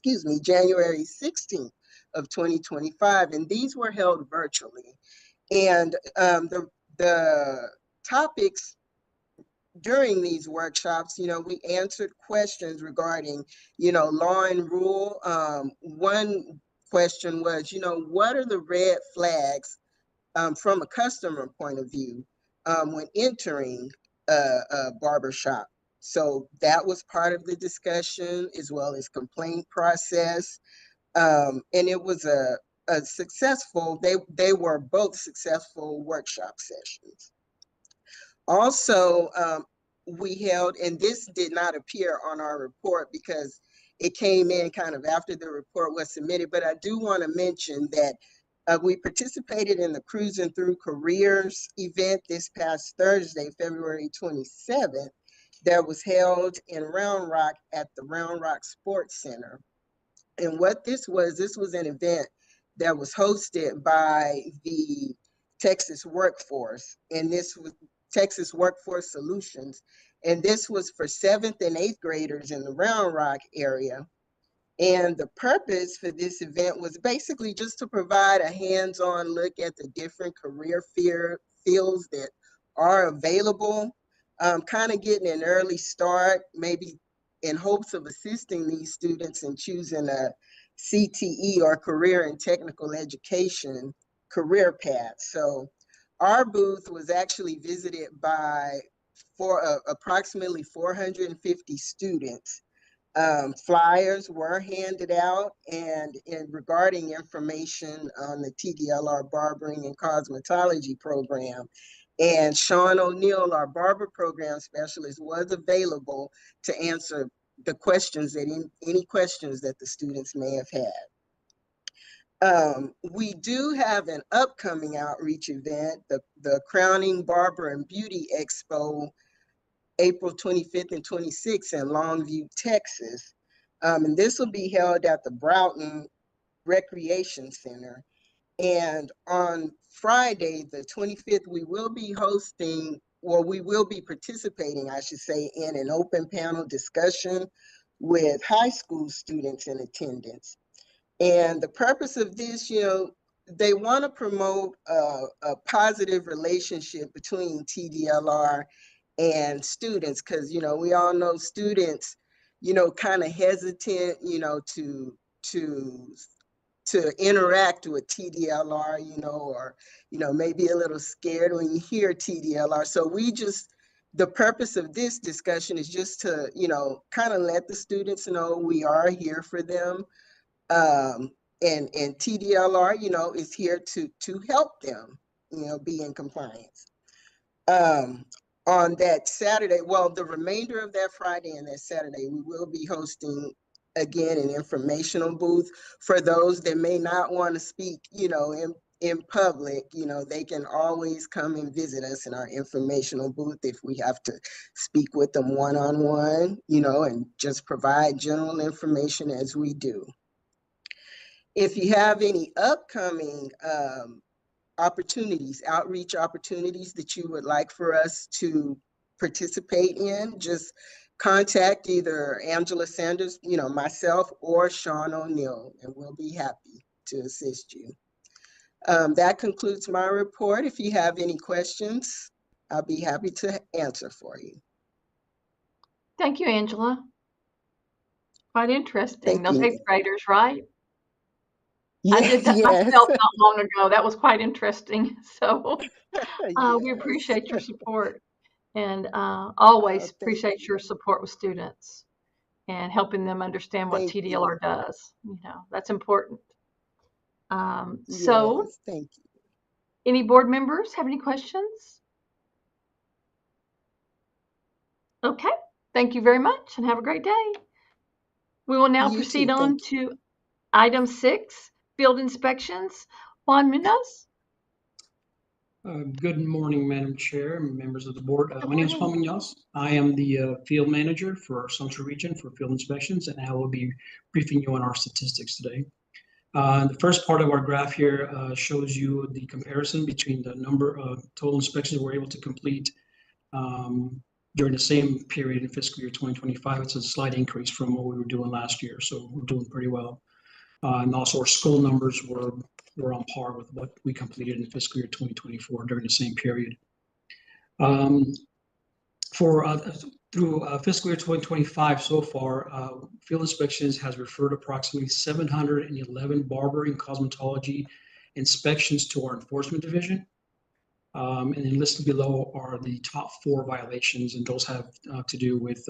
16th of 2025, and these were held virtually. And the topics during these workshops, we answered questions regarding, law and rule. One question was, what are the red flags from a customer point of view when entering a barber shop? So that was part of the discussion, as well as complaint process. And it was a successful, they were both successful workshop sessions. Also, we held, and this did not appear on our report because it came in kind of after the report was submitted, but I do want to mention that we participated in the Cruising Through Careers event this past Thursday, February 27th, that was held in Round Rock at the Round Rock Sports Center. And what this was an event that was hosted by the Texas Workforce, and this was Texas Workforce Solutions. And this was for 7th and 8th graders in the Round Rock area. And the purpose for this event was basically just to provide a hands-on look at the different career fields that are available, kind of getting an early start, maybe in hopes of assisting these students in choosing a CTE or career and technical education career path. So our booth was actually visited by approximately 450 students. Flyers were handed out and regarding information on the TDLR Barbering and Cosmetology program. And Sean O'Neill, our barber program specialist, was available to answer the questions any questions that the students may have had. We do have an upcoming outreach event, the Crowning Barber and Beauty Expo, April 25th and 26th in Longview, Texas. And this will be held at the Broughton Recreation Center. And on Friday, the 25th, we will be participating, I should say, in an open panel discussion with high school students in attendance. And the purpose of this, they want to promote a positive relationship between TDLR and students, because we all know students kind of hesitant to interact with TDLR, or maybe a little scared when you hear TDLR. So the purpose of this discussion is just to kind of let the students know we are here for them, and TDLR is here to help them be in compliance. On that Saturday, the remainder of that Friday and that Saturday, we will be hosting again an informational booth for those that may not want to speak, in public. They can always come and visit us in our informational booth if we have to speak with them one-on-one, and just provide general information as we do. If you have any upcoming outreach opportunities that you would like for us to participate in, just contact either Angela Sanders, myself, or Sean O'Neill, and we'll be happy to assist you. That concludes my report. If you have any questions, I'll be happy to answer for you. Thank you, Angela. Quite interesting. Thank Those you. 8th graders, right? Yeah, I did that yes. myself not long ago. That was quite interesting. So we Yes. appreciate your support. and always Thank appreciate you. your support with students and helping them understand what Thank you. TDLR does. That's important. So Yes, thank you. any board members have any questions? Okay, thank you very much and have a great day. We will now You proceed too. on Thank you. to item 6, field inspections. Juan Munoz. Good morning, Madam Chair and members of the board. Good My name is Juan morning. Munoz. I am the field manager for our Central Region for field inspections, and I will be briefing you on our statistics today. The first part of our graph here shows you the comparison between the number of total inspections we're able to complete during the same period in fiscal year 2025. It's a slight increase from what we were doing last year, so we're doing pretty well. And also our school numbers were on par with what we completed in fiscal year 2024 during the same period. Through fiscal year 2025 so far, field inspections has referred approximately 711 barbering and cosmetology inspections to our enforcement division. And then listed below are the top 4 violations, and those have to do with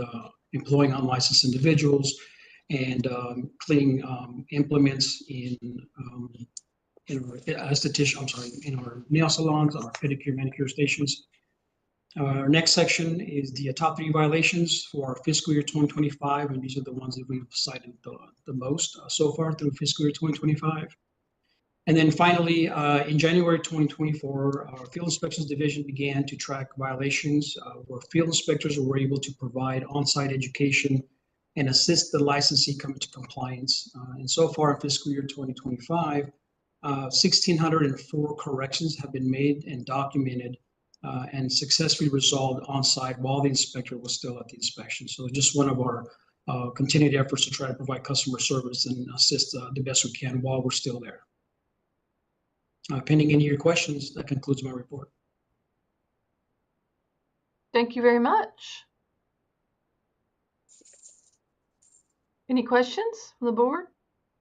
employing unlicensed individuals and cleaning implements in our esthetician, in our nail salons, our pedicure, manicure stations. Our next section is the top 3 violations for our fiscal year 2025, and these are the ones that we've cited the most so far through fiscal year 2025. And then finally, in January 2024, our Field Inspections Division began to track violations where field inspectors were able to provide on-site education and assist the licensee come to compliance. And so far in fiscal year 2025, 1,604 corrections have been made and documented and successfully resolved on-site while the inspector was still at the inspection. So just one of our continued efforts to try to provide customer service and assist the best we can while we're still there. Pending any of your questions, that concludes my report. Thank you very much. Any questions from the board?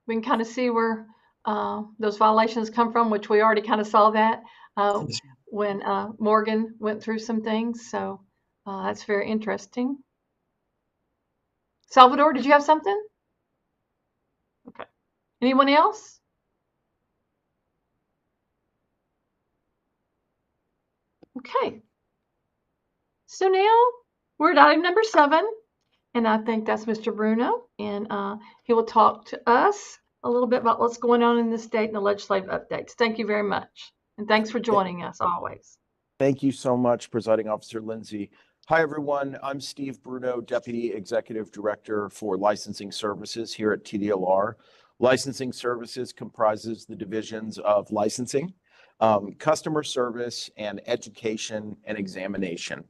We can kind of see where those violations come from, which we already kind of saw that when Morgan went through some things. So that's very interesting. Salvador, did you have something? Okay. Anyone else? Okay. So now we're at item number 7, and I think that's Mr. Bruno, and he will talk to us a little bit about what's going on in the state and the legislative updates. Thank you very much, and thanks for joining us always. Thank you so much, Presiding Officer Lindsay. Hi, everyone. I'm Steve Bruno, Deputy Executive Director for Licensing Services here at TDLR. Licensing Services comprises the divisions of licensing, customer service, and education and examination.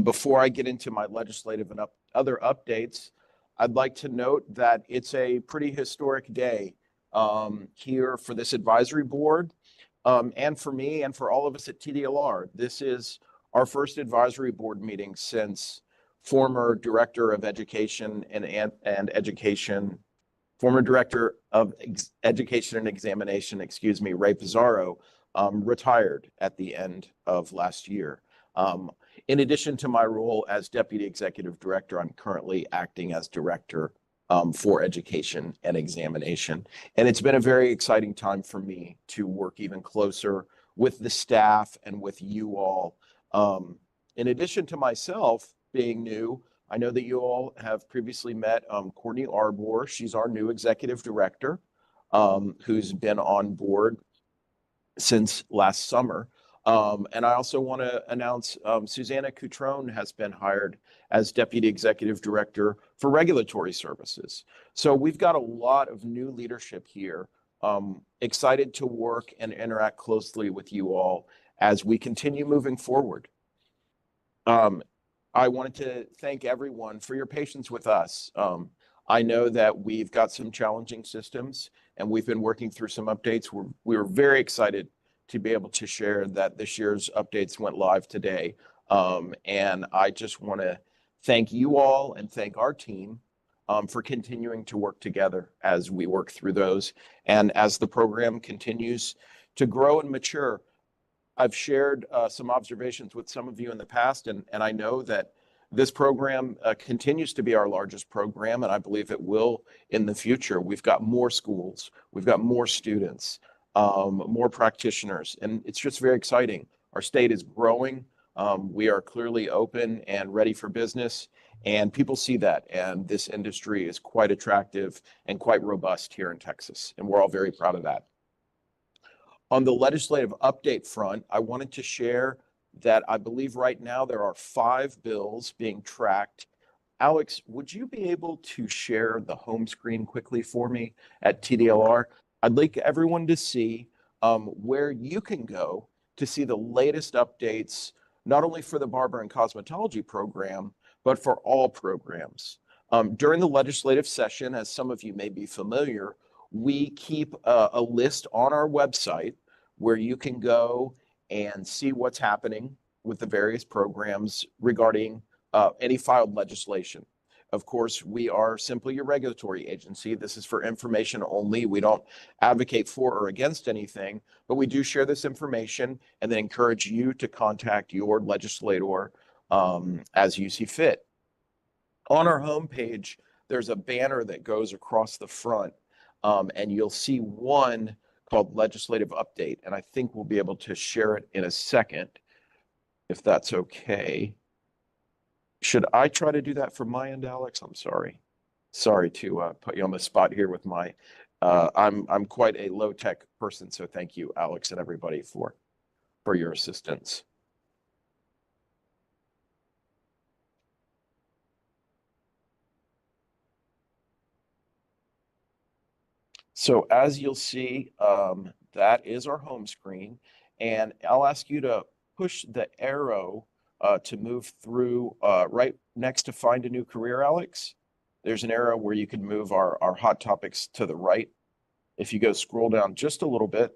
Before I get into my legislative and other updates, I'd like to note that it's a pretty historic day here for this advisory board and for me and for all of us at TDLR. This is our first advisory board meeting since former Director of Education and Education, former Director of Education and Examination, Ray Pizarro, retired at the end of last year. In addition to my role as Deputy Executive Director, I'm currently acting as Director for Education and Examination. And it's been a very exciting time for me to work even closer with the staff and with you all. In addition to myself being new, I know that you all have previously met Courtney Arbor. She's our new Executive Director, who's been on board since last summer. And I also want to announce Susanna Cutrone has been hired as Deputy Executive Director for Regulatory Services. So we've got a lot of new leadership here. Excited to work and interact closely with you all as we continue moving forward. I wanted to thank everyone for your patience with us. I know that we've got some challenging systems and we've been working through some updates. We were very excited to be able to share that this year's updates went live today. And I just want to thank you all and thank our team for continuing to work together as we work through those. And as the program continues to grow and mature, I've shared some observations with some of you in the past, and I know that this program continues to be our largest program, and I believe it will in the future. We've got more schools, we've got more students, more practitioners, and it's just very exciting. Our state is growing. We are clearly open and ready for business, and people see that, and this industry is quite attractive and quite robust here in Texas, and we're all very proud of that. On the legislative update front, I wanted to share that I believe right now there are 5 bills being tracked. Alex, would you be able to share the home screen quickly for me at TDLR? I'd like everyone to see where you can go to see the latest updates, not only for the Barber and Cosmetology program, but for all programs. During the legislative session, as some of you may be familiar, we keep a list on our website where you can go and see what's happening with the various programs regarding any filed legislation. Of course, we are simply a regulatory agency. This is for information only. We don't advocate for or against anything, but we do share this information and then encourage you to contact your legislator as you see fit. On our homepage, there's a banner that goes across the front, and you'll see one called Legislative Update, and I think we'll be able to share it in a second, if that's okay. Should I try to do that from my end, Alex? I'm sorry. Sorry to put you on the spot here with my, I'm quite a low-tech person, so thank you, Alex, and everybody for your assistance. So as you'll see, that is our home screen, and I'll ask you to push the arrow to move through right next to Find a New Career, Alex. There's an arrow where you can move our hot topics to the right. If you go scroll down just a little bit,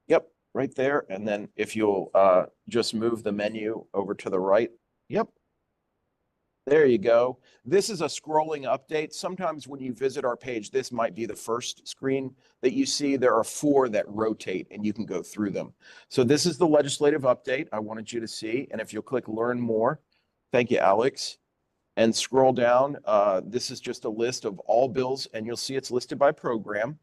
yep, right there. And then if you'll just move the menu over to the right, yep. There you go. This is a scrolling update. Sometimes when you visit our page, this might be the first screen that you see. There are 4 that rotate and you can go through them. So this is the legislative update I wanted you to see. And if you'll click Learn More, thank you, Alex, and scroll down, this is just a list of all bills, and you'll see it's listed by program.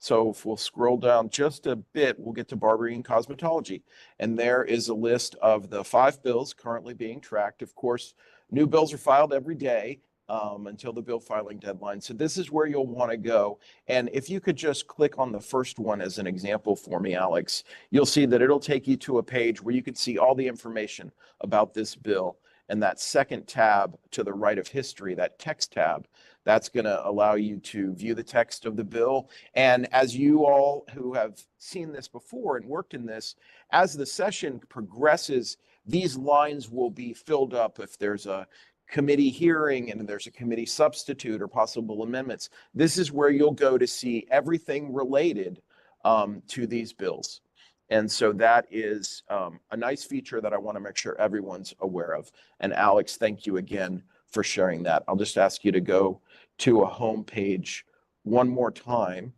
So if we'll scroll down just a bit, we'll get to Barbering and Cosmetology. And there is a list of the 5 bills currently being tracked. Of course, new bills are filed every day until the bill filing deadline. So this is where you'll want to go. And if you could just click on the first one as an example for me, Alex, you'll see that it'll take you to a page where you can see all the information about this bill. And that second tab to the right of history, that text tab, that's going to allow you to view the text of the bill. And as you all who have seen this before and worked in this, as the session progresses, these lines will be filled up if there's a committee hearing and there's a committee substitute or possible amendments. This is where you'll go to see everything related to these bills. And so that is a nice feature that I want to make sure everyone's aware of. And Alex, thank you again for sharing that. I'll just ask you to go to a home page one more time.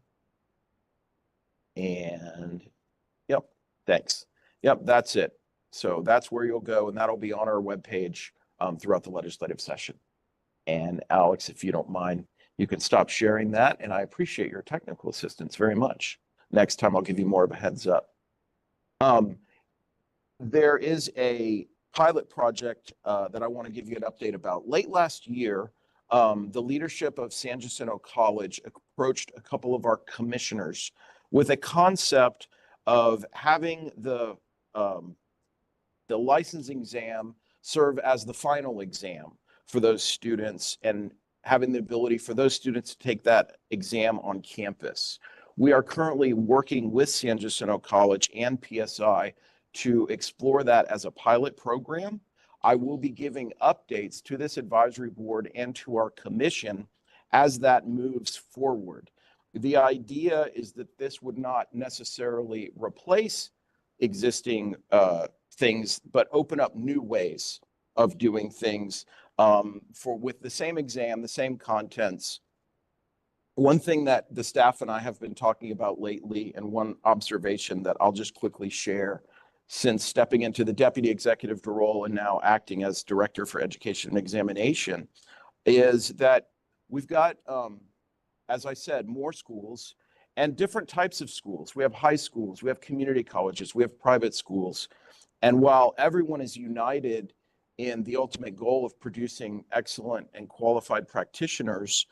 And yep, thanks. Yep, that's it. So that's where you'll go, and that'll be on our webpage throughout the legislative session. And Alex, if you don't mind, you can stop sharing that, and I appreciate your technical assistance very much. Next time, I'll give you more of a heads up. There is a pilot project that I want to give you an update about. Late last year, the leadership of San Jacinto College approached a couple of our commissioners with a concept of having the licensing exam serve as the final exam for those students and having the ability for those students to take that exam on campus. We are currently working with San Jacinto College and PSI to explore that as a pilot program. I will be giving updates to this advisory board and to our commission as that moves forward. The idea is that this would not necessarily replace existing things, but open up new ways of doing things with the same exam, the same contents, one thing that the staff and I have been talking about lately, and one observation that I'll just quickly share since stepping into the deputy executive role and now acting as director for education and examination, is that we've got, as I said, more schools and different types of schools. We have high schools, we have community colleges, we have private schools. And while everyone is united in the ultimate goal of producing excellent and qualified practitioners,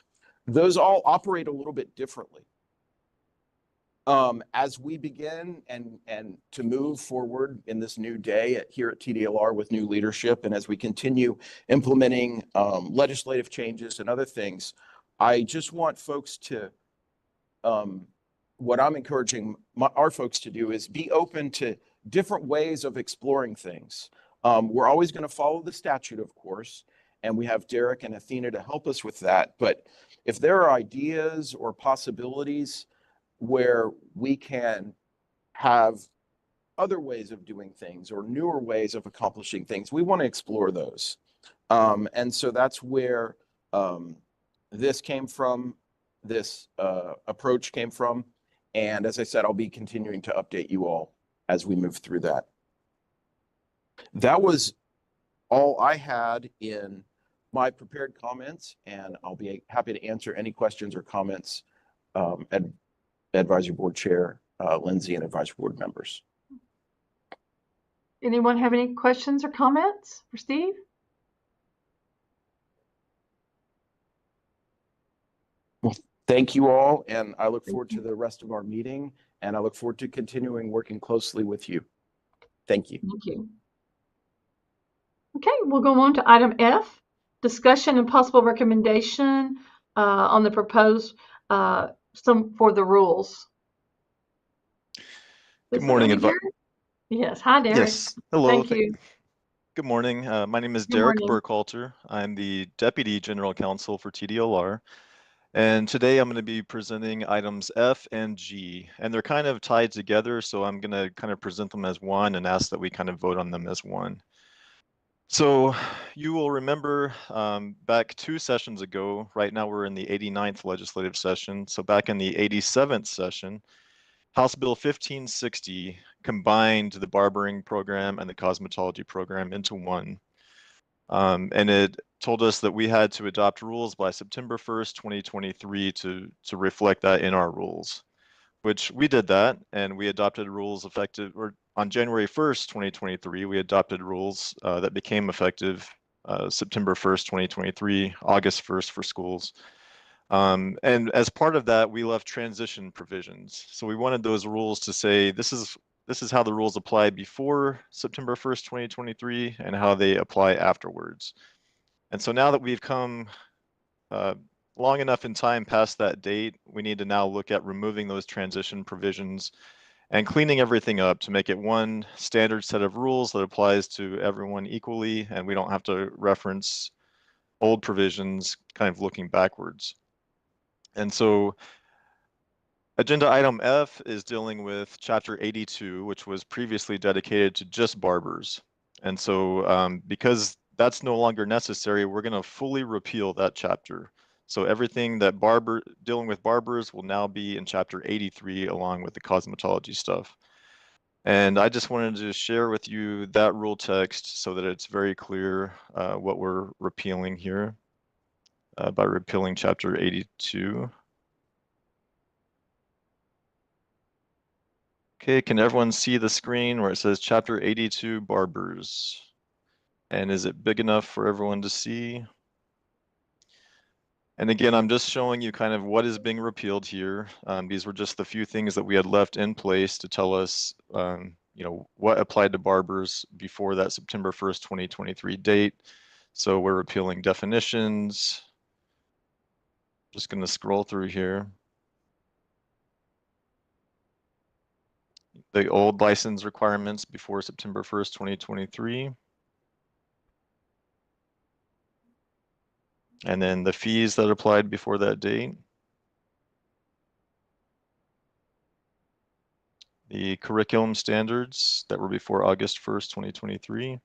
those all operate a little bit differently. As we begin and to move forward in this new day here at TDLR with new leadership, and as we continue implementing legislative changes and other things, I just want folks to, what I'm encouraging our folks to do is be open to different ways of exploring things. We're always going to follow the statute, of course, and we have Derek and Athena to help us with that. But if there are ideas or possibilities where we can have other ways of doing things or newer ways of accomplishing things, we want to explore those. And so that's where this came from, this approach came from. And as I said, I'll be continuing to update you all as we move through that. That was all I had in my prepared comments, and I'll be happy to answer any questions or comments, Advisory Board Chair Lindsay and Advisory Board members. Anyone have any questions or comments for Steve? Well, thank you all, and I look forward to the rest of our meeting, and I look forward to continuing working closely with you. Thank you. Thank you. Okay, we'll go on to item F, discussion and possible recommendation on the proposed for the rules. Good morning. Yes, hi Derek. Yes, hello. Thank you. Good morning. My name is Good Derek morning. Burkhalter. I'm the Deputy General Counsel for TDLR. And today I'm going to be presenting items F and G, and they're kind of tied together. So I'm going to kind of present them as one and ask that we kind of vote on them as one. So you will remember back 2 sessions ago, right now we're in the 89th legislative session. So back in the 87th session, House Bill 1560 combined the barbering program and the cosmetology program into one. And it told us that we had to adopt rules by September 1st, 2023 to reflect that in our rules, which we did that, and we adopted rules effective, or on January 1st, 2023, we adopted rules that became effective September 1st, 2023, August 1st for schools. And as part of that, we left transition provisions. So we wanted those rules to say, this is how the rules apply before September 1st, 2023, and how they apply afterwards. And so now that we've come long enough in time past that date, we need to now look at removing those transition provisions and cleaning everything up to make it one standard set of rules that applies to everyone equally, and we don't have to reference old provisions kind of looking backwards. And so agenda item F is dealing with chapter 82, which was previously dedicated to just barbers. And so because that's no longer necessary, we're going to fully repeal that chapter. So everything that dealing with barbers will now be in chapter 83 along with the cosmetology stuff. And I just wanted to share with you that rule text so that it's very clear what we're repealing here by repealing chapter 82. Okay, can everyone see the screen where it says chapter 82 barbers? And is it big enough for everyone to see? And again, I'm just showing you kind of what is being repealed here. These were just the few things that we had left in place to tell us, what applied to barbers before that September 1st, 2023 date. So we're repealing definitions. Just going to scroll through here. The old license requirements before September 1st, 2023. And then the fees that applied before that date. The curriculum standards that were before August 1st, 2023.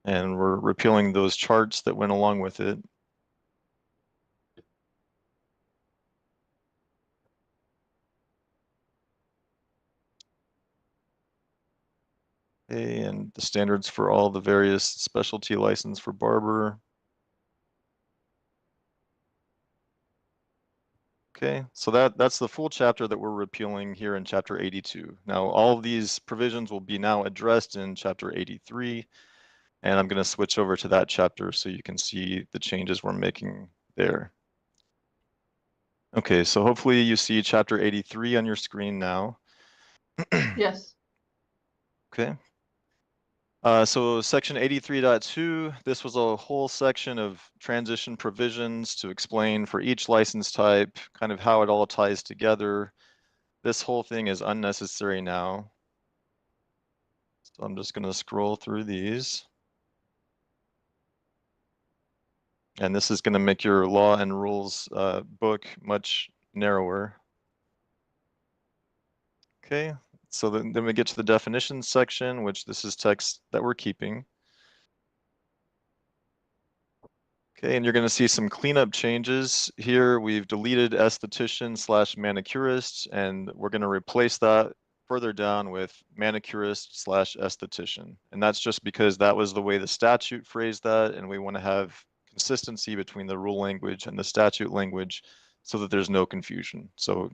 And we're repealing those charts that went along with it. Okay, and the standards for all the various specialty license for barber. Okay, so that's the full chapter that we're repealing here in chapter 82. Now, all of these provisions will be now addressed in chapter 83, and I'm going to switch over to that chapter so you can see the changes we're making there. Okay, so hopefully you see chapter 83 on your screen now. Yes. Okay. So section 83.2, this was a whole section of transition provisions to explain for each license type, kind of how it all ties together. This whole thing is unnecessary now. So I'm just going to scroll through these. And this is going to make your law and rules book much narrower. Okay, so then we get to the definitions section, which this is text that we're keeping. Okay, and you're going to see some cleanup changes here. We've deleted esthetician / manicurist, and we're going to replace that further down with manicurist / esthetician. And that's just because that was the way the statute phrased that, and we want to have consistency between the rule language and the statute language so that there's no confusion. So,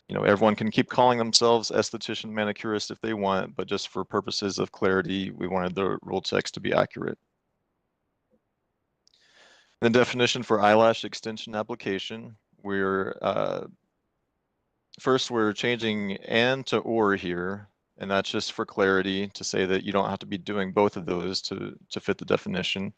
you know, everyone can keep calling themselves esthetician, manicurist if they want, but just for purposes of clarity, we wanted the rule text to be accurate. The definition for eyelash extension application, first we're changing and to or here, and that's just for clarity to say that you don't have to be doing both of those to fit the definition.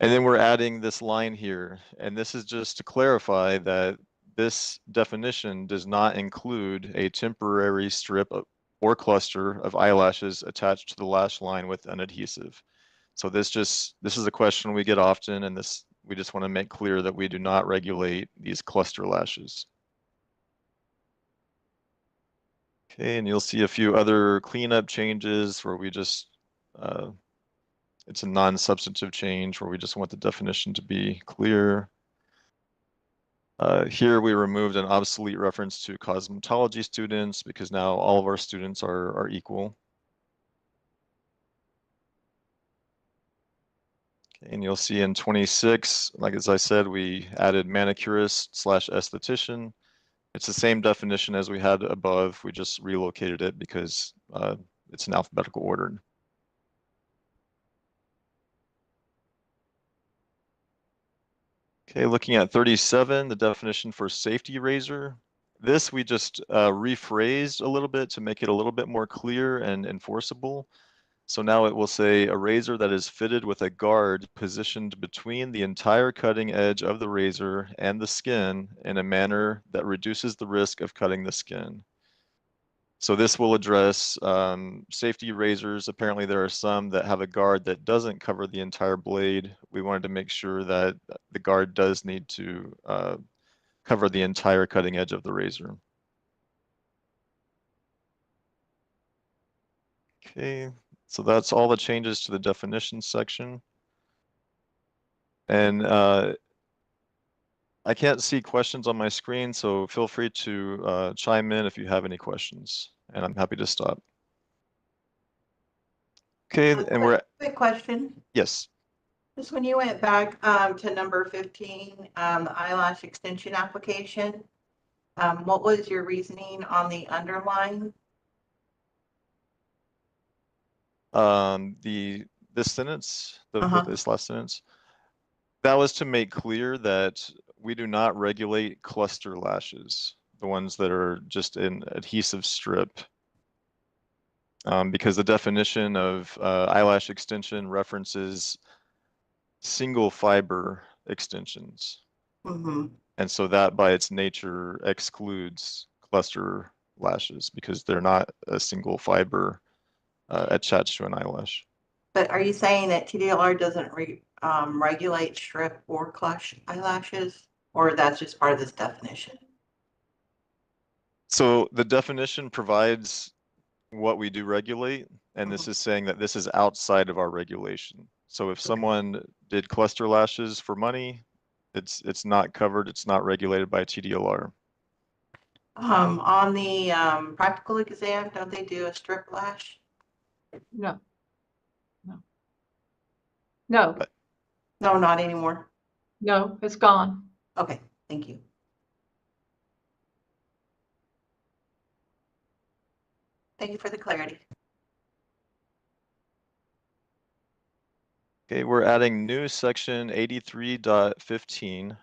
And then we're adding this line here, and this is just to clarify that this definition does not include a temporary strip or cluster of eyelashes attached to the lash line with an adhesive. So this is a question we get often, and we just want to make clear that we do not regulate these cluster lashes. Okay, and you'll see a few other cleanup changes where we just, it's a non-substantive change where we just want the definition to be clear. Here we removed an obsolete reference to cosmetology students because now all of our students are equal. And you'll see in 26, like as I said, we added manicurist / esthetician. It's the same definition as we had above. We just relocated it because it's in alphabetical order. Okay, looking at 37, the definition for safety razor. This we just rephrased a little bit to make it a little bit more clear and enforceable. So now it will say a razor that is fitted with a guard positioned between the entire cutting edge of the razor and the skin in a manner that reduces the risk of cutting the skin. So this will address safety razors. Apparently there are some that have a guard that doesn't cover the entire blade. We wanted to make sure that the guard does need to cover the entire cutting edge of the razor. Okay. So that's all the changes to the definition section. And I can't see questions on my screen, so feel free to chime in if you have any questions, and I'm happy to stop. Okay, and we're... Quick question. Yes. Just when you went back to number 15, the eyelash extension application, what was your reasoning on the underline? This sentence, this last sentence, that was to make clear that we do not regulate cluster lashes, the ones that are just an adhesive strip, because the definition of eyelash extension references single fiber extensions. Mm-hmm. And so that by its nature excludes cluster lashes because they're not a single fiber attached to an eyelash. But are you saying that TDLR doesn't regulate strip or clutch eyelashes, or that's just part of this definition? So the definition provides what we do regulate, And this is saying that this is outside of our regulation. So if someone did cluster lashes for money, it's not covered, it's not regulated by TDLR. On the practical exam, don't they do a strip lash? No. No, No, not anymore. no, it's gone. Okay, thank you. Thank you for the clarity. Okay, we're adding new section 83.15.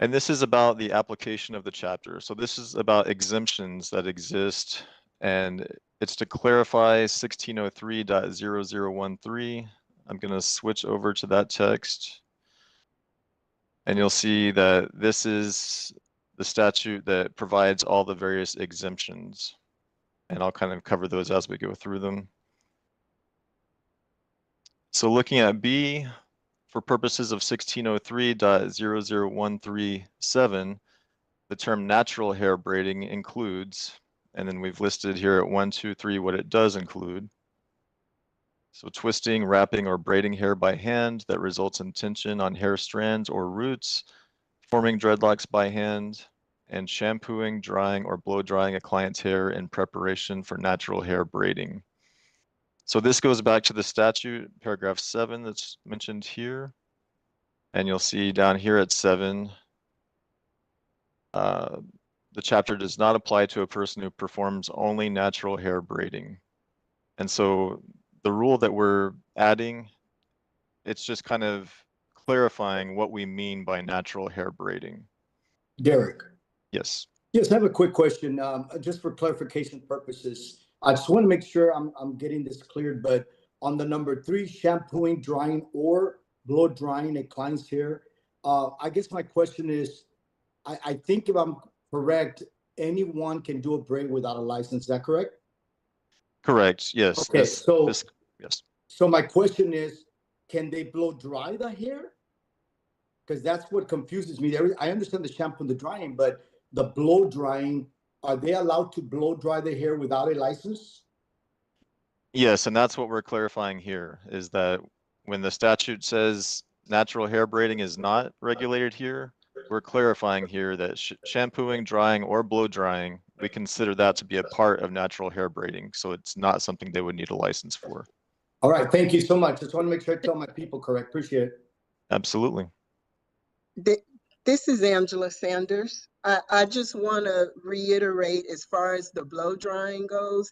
And this is about the application of the chapter. So this is about exemptions that exist, and it's to clarify 1603.0013. I'm going to switch over to that text. And you'll see that this is the statute that provides all the various exemptions. And I'll kind of cover those as we go through them. So looking at B, for purposes of 1603.00137, the term natural hair braiding includes, and then we've listed here at 1, 2, 3 what it does include. So twisting, wrapping, or braiding hair by hand that results in tension on hair strands or roots, forming dreadlocks by hand, and shampooing, drying, or blow drying a client's hair in preparation for natural hair braiding. So this goes back to the statute, paragraph 7 that's mentioned here. And you'll see down here at 7, the chapter does not apply to a person who performs only natural hair braiding. And so the rule that we're adding, it's just kind of clarifying what we mean by natural hair braiding. Derek. Yes. Yes, I have a quick question, just for clarification purposes. I just want to make sure I'm getting this cleared, but on the number 3, shampooing, drying, or blow drying a client's hair, I guess my question is, I think if I'm correct, anyone can do a braid without a license. Is that correct? Correct. Yes. Okay. Yes. So my question is, can they blow dry the hair? Because that's what confuses me. I understand the shampoo and the drying, but the blow drying, are they allowed to blow dry the hair without a license? Yes, and that's what we're clarifying here, is that when the statute says natural hair braiding is not regulated here, we're clarifying here that shampooing, drying, or blow drying, we consider that to be a part of natural hair braiding. So it's not something they would need a license for. All right, thank you so much. Just want to make sure I tell my people correct. Appreciate it. Absolutely. This is Angela Sanders. I just want to reiterate, as far as the blow drying goes,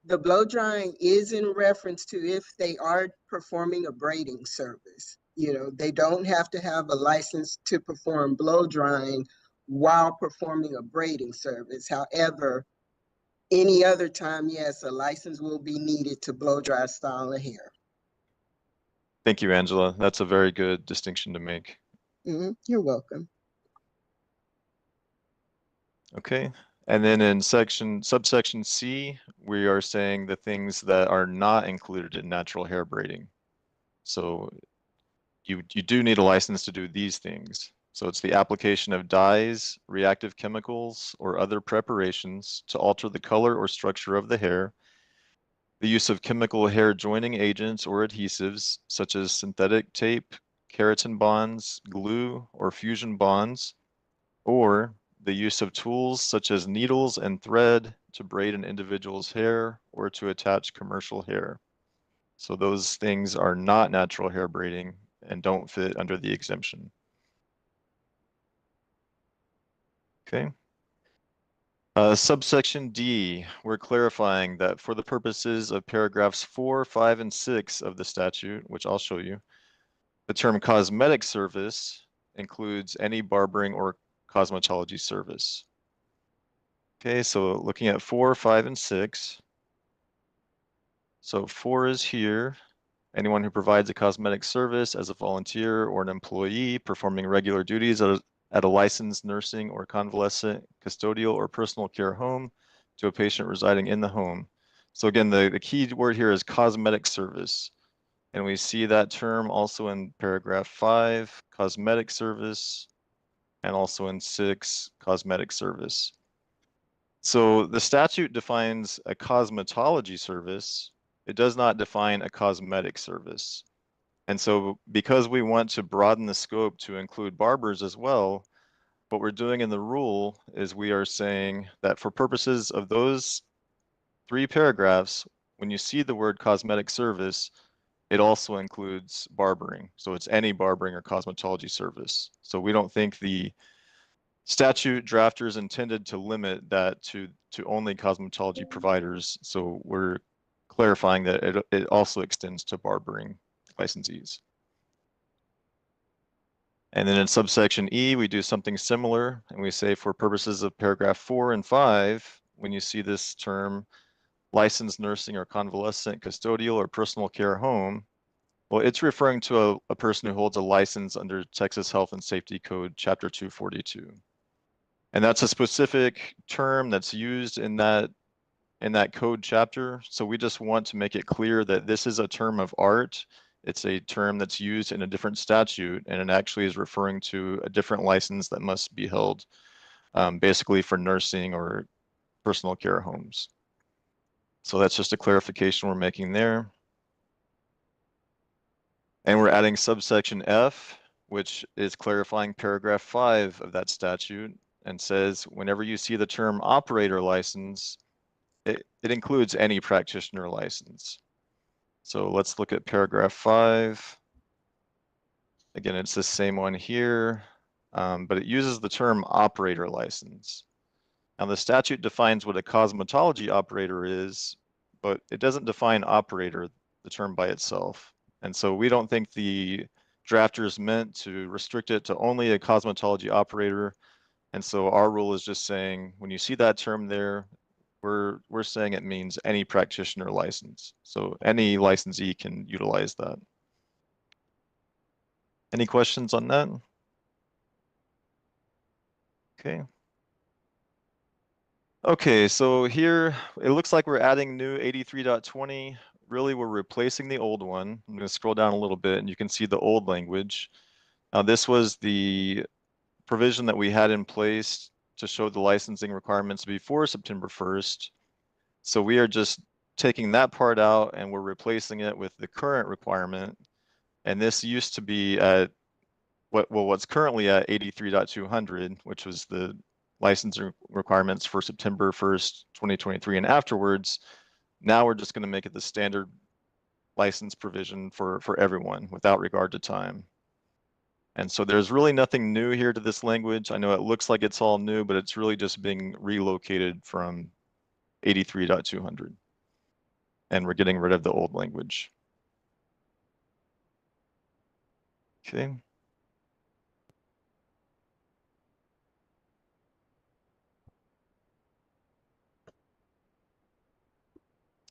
the blow drying is in reference to if they are performing a braiding service. You know, they don't have to have a license to perform blow drying while performing a braiding service. However, any other time, yes, a license will be needed to blow dry style of hair. Thank you, Angela. That's a very good distinction to make. You're welcome. Okay. And then in subsection C, we are saying the things that are not included in natural hair braiding. So you do need a license to do these things. So it's the application of dyes, reactive chemicals, or other preparations to alter the color or structure of the hair, the use of chemical hair joining agents or adhesives, such as synthetic tape, keratin bonds, glue, or fusion bonds, or the use of tools such as needles and thread to braid an individual's hair or to attach commercial hair. So those things are not natural hair braiding and don't fit under the exemption. Okay. Subsection D, we're clarifying that for the purposes of paragraphs 4, 5, and 6 of the statute, which I'll show you, the term cosmetic service includes any barbering or cosmetology service. Okay, so looking at 4, 5, and 6. So 4 is here. Anyone who provides a cosmetic service as a volunteer or an employee performing regular duties at a licensed nursing or convalescent, custodial, or personal care home to a patient residing in the home. So again, the key word here is cosmetic service. And we see that term also in paragraph 5, cosmetic service, and also in 6, cosmetic service. So the statute defines a cosmetology service It does not define a cosmetic service. And so because we want to broaden the scope to include barbers as well, what we're doing in the rule is we are saying that for purposes of those 3 paragraphs, when you see the word cosmetic service, it also includes barbering. So it's any barbering or cosmetology service. So we don't think the statute drafters intended to limit that to only cosmetology providers. So we're clarifying that it also extends to barbering licensees. And then in subsection E, we do something similar, and we say for purposes of paragraph 4 and 5, when you see this term licensed nursing or convalescent custodial or personal care home, well, it's referring to a person who holds a license under Texas Health and Safety Code, Chapter 242. And that's a specific term that's used in that code chapter. So we just want to make it clear that this is a term of art. It's a term that's used in a different statute, and it actually is referring to a different license that must be held basically for nursing or personal care homes. So that's just a clarification we're making there. And we're adding subsection F, which is clarifying paragraph 5 of that statute, and says whenever you see the term operator license, it includes any practitioner license. So let's look at paragraph 5. Again, it's the same one here, but it uses the term operator license. Now the statute defines what a cosmetology operator is, but it doesn't define operator, the term by itself. And so we don't think the drafters meant to restrict it to only a cosmetology operator. And so our rule is just saying, when you see that term there, we're saying it means any practitioner license. So any licensee can utilize that. Any questions on that? Okay. Okay, so here it looks like we're adding new 83.20. Really, we're replacing the old one. I'm going to scroll down a little bit and you can see the old language. Now, this was the provision that we had in place to show the licensing requirements before September 1st. So we are just taking that part out and we're replacing it with the current requirement. And this used to be at what's currently at 83.200, which was the licensing requirements for September 1st, 2023 and afterwards. Now we're just going to make it the standard license provision for everyone without regard to time. And so there's really nothing new here to this language. I know it looks like it's all new, but it's really just being relocated from 83.200. And we're getting rid of the old language. Okay.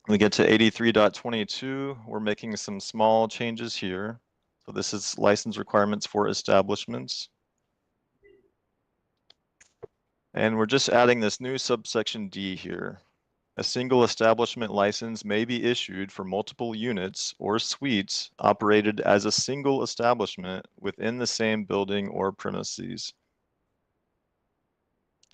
We get to 83.22, we're making some small changes here. So this is license requirements for establishments. And we're just adding this new subsection D here. A single establishment license may be issued for multiple units or suites operated as a single establishment within the same building or premises.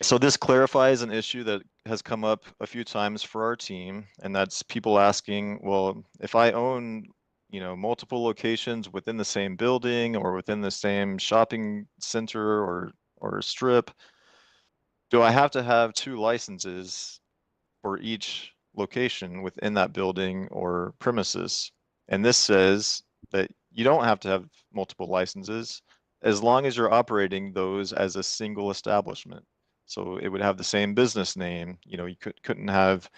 So this clarifies an issue that has come up a few times for our team, and that's people asking, well, if I own, multiple locations within the same building or within the same shopping center or strip, do I have to have 2 licenses for each location within that building or premises? And this says that you don't have to have multiple licenses as long as you're operating those as a single establishment. So it would have the same business name. You couldn't have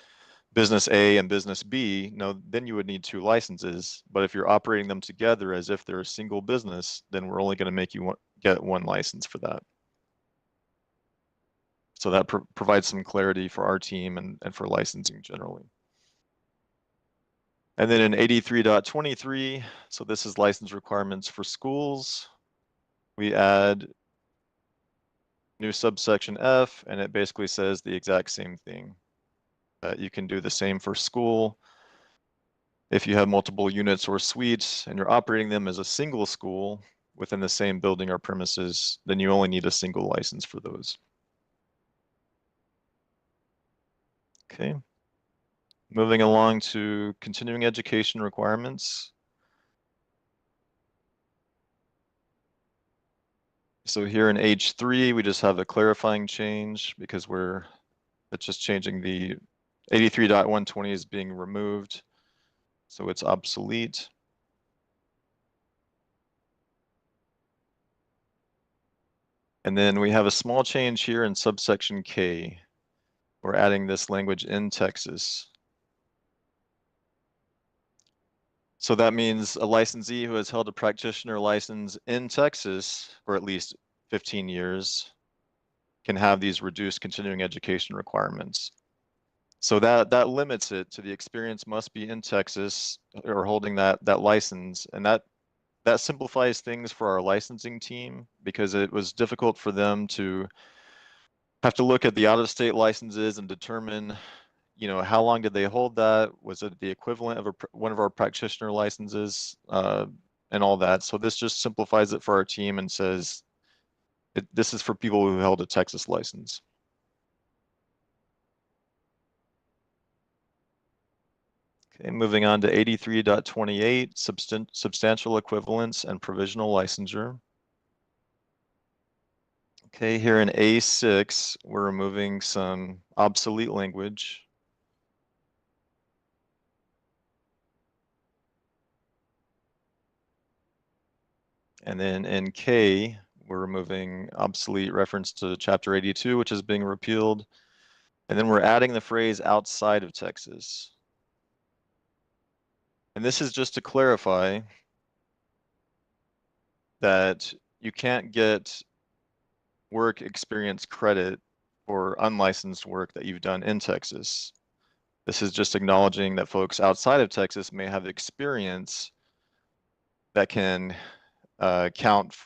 business A and business B. No, then you would need 2 licenses. But if you're operating them together as if they're a single business, then we're only going to make you get 1 license for that. So that provides some clarity for our team and for licensing generally. And then in 83.23, so this is license requirements for schools. We add new subsection F, and it basically says the exact same thing. You can do the same for school. If you have multiple units or suites and you're operating them as a single school within the same building or premises, then you only need a single license for those. Okay. Moving along to continuing education requirements. So here in H3, we just have a clarifying change because it's just changing the 83.120 is being removed. So it's obsolete. And then we have a small change here in subsection K. We're adding this language in Texas. So that means a licensee who has held a practitioner license in Texas for at least 15 years can have these reduced continuing education requirements. So that limits it to the experience must be in Texas or holding that license. And that simplifies things for our licensing team because it was difficult for them to have to look at the out-of-state licenses and determine, how long did they hold that? Was it the equivalent of one of our practitioner licenses and all that? So this just simplifies it for our team and says, this is for people who held a Texas license. Okay, moving on to 83.28, substantial equivalence and provisional licensure. Okay, here in A6, we're removing some obsolete language. And then in K, we're removing obsolete reference to Chapter 82, which is being repealed. And then we're adding the phrase outside of Texas. And this is just to clarify that you can't get work experience credit for unlicensed work that you've done in Texas. This is just acknowledging that folks outside of Texas may have experience that can count,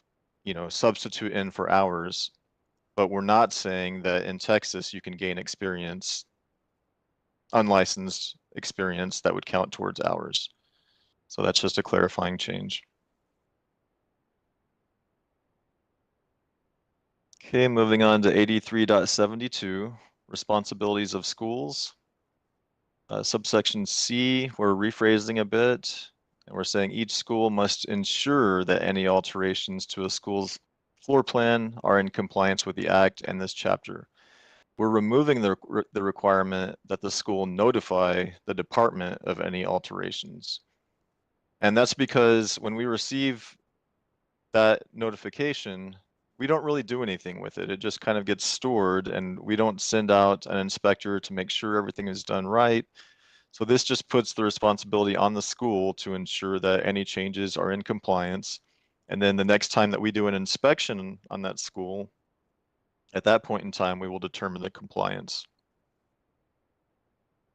substitute in for hours, but we're not saying that in Texas you can gain experience, unlicensed experience that would count towards hours. So that's just a clarifying change. Okay, moving on to 83.72, responsibilities of schools. Subsection C, we're rephrasing a bit, and we're saying each school must ensure that any alterations to a school's floor plan are in compliance with the Act and this chapter. We're removing the requirement that the school notify the department of any alterations. And that's because when we receive that notification, we don't really do anything with it. It just kind of gets stored and we don't send out an inspector to make sure everything is done right. So this just puts the responsibility on the school to ensure that any changes are in compliance. And then the next time that we do an inspection on that school, at that point in time, we will determine the compliance.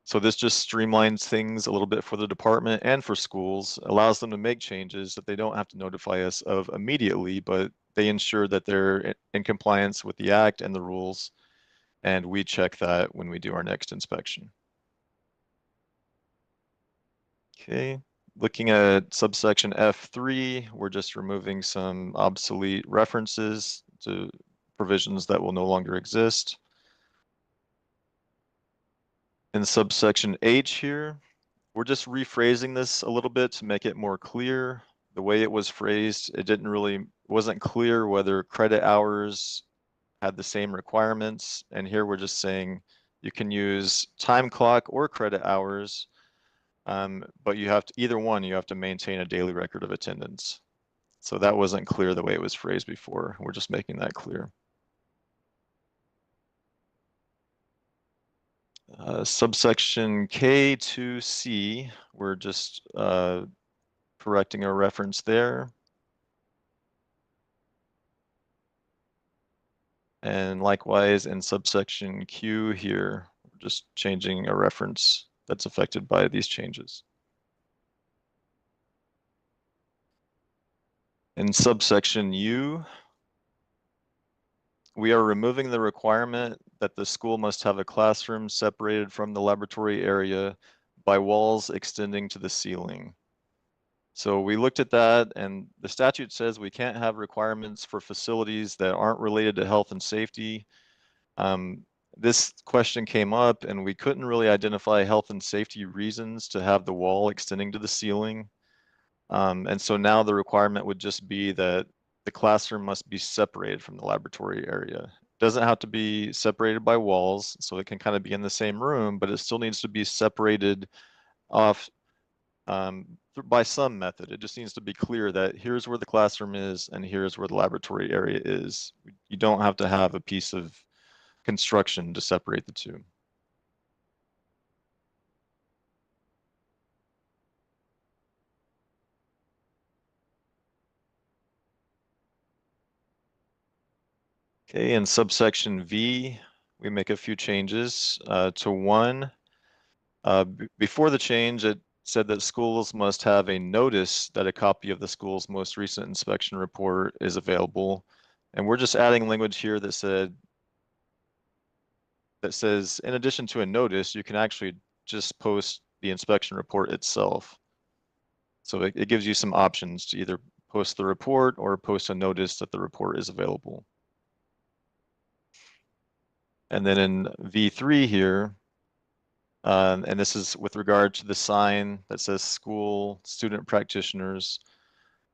So this just streamlines things a little bit for the department and for schools, allows them to make changes that they don't have to notify us of immediately, but they ensure that they're in compliance with the Act and the rules. And we check that when we do our next inspection. Okay, looking at subsection F3, we're just removing some obsolete references to provisions that will no longer exist. In subsection H here, we're just rephrasing this a little bit to make it more clear. The way it was phrased, wasn't clear whether credit hours had the same requirements. And here we're just saying you can use time clock or credit hours, but you have to maintain a daily record of attendance. So that wasn't clear the way it was phrased before. We're just making that clear. Subsection K2C, we're just correcting a reference there. And likewise in subsection Q here, we're just changing a reference that's affected by these changes. In subsection U, we are removing the requirement that the school must have a classroom separated from the laboratory area by walls extending to the ceiling. So we looked at that, and the statute says we can't have requirements for facilities that aren't related to health and safety. this question came up and we couldn't really identify health and safety reasons to have the wall extending to the ceiling. And so now the requirement would just be that the classroom must be separated from the laboratory area. It doesn't have to be separated by walls, so it can kind of be in the same room, but it still needs to be separated off by some method. It just needs to be clear that here's where the classroom is and here's where the laboratory area is. You don't have to have a piece of construction to separate the two. Okay, in subsection V, we make a few changes to 1. Before the change, it said that schools must have a notice that a copy of the school's most recent inspection report is available. And we're just adding language here that says, in addition to a notice, you can actually just post the inspection report itself. So it gives you some options to either post the report or post a notice that the report is available. And then in V3 here, and this is with regard to the sign that says school student practitioners,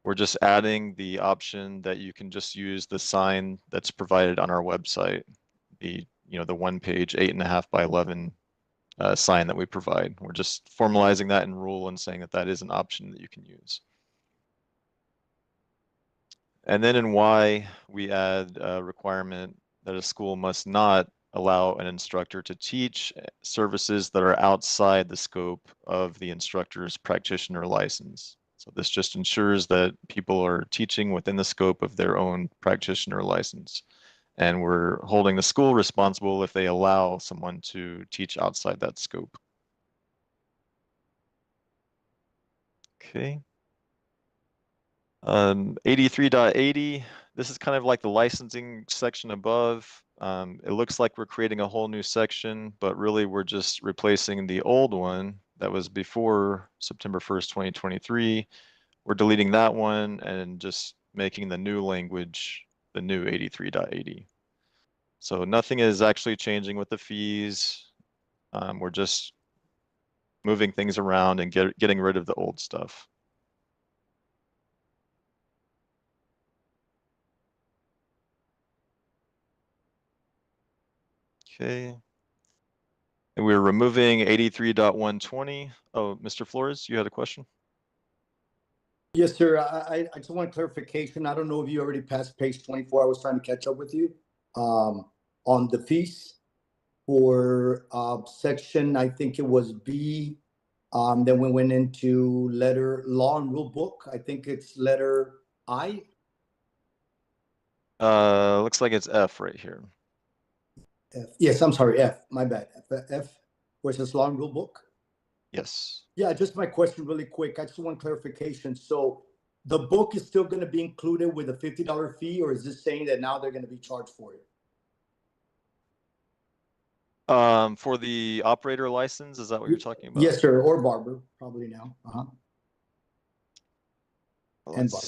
we're just adding the option that you can just use the sign that's provided on our website, the one page 8.5 by 11 sign that we provide. We're just formalizing that in rule and saying that that is an option that you can use. And then in Y, we add a requirement that a school must not allow an instructor to teach services that are outside the scope of the instructor's practitioner license. So this just ensures that people are teaching within the scope of their own practitioner license. And we're holding the school responsible if they allow someone to teach outside that scope. Okay. 83.80, this is kind of like the licensing section above. It looks like we're creating a whole new section, but really we're just replacing the old one that was before September 1st, 2023. We're deleting that one and just making the new language the new 83.80. So nothing is actually changing with the fees. We're just moving things around and getting rid of the old stuff. Okay. And we're removing 83.120. Oh, Mr. Flores, you had a question? Yes, sir. I just want clarification. I don't know if you already passed page 24. I was trying to catch up with you on the fees for section, I think it was B. Then we went into letter law and rule book. I think it's letter I. Looks like it's F right here. F. Yes, I'm sorry, F. My bad. F, where it says law and rule book. Yes. Yeah, just my question really quick. I just want clarification. So the book is still going to be included with a $50 fee, or is this saying that now they're going to be charged for it? For the operator license, is that what you're talking about? Yes, sir. Or barber, probably now. And barber.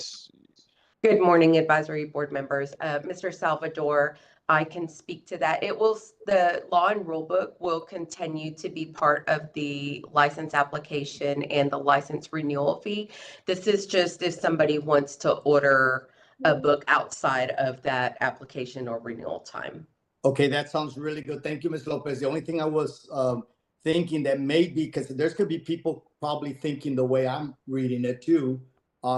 Good morning, advisory board members. Mr. Salvador, I can speak to that. The law and rule book will continue to be part of the license application and the license renewal fee. This is just if somebody wants to order a book outside of that application or renewal time. Okay, that sounds really good. Thank you, Ms. Lopez. The only thing I was thinking that maybe, because there's going to be people probably thinking the way I'm reading it too,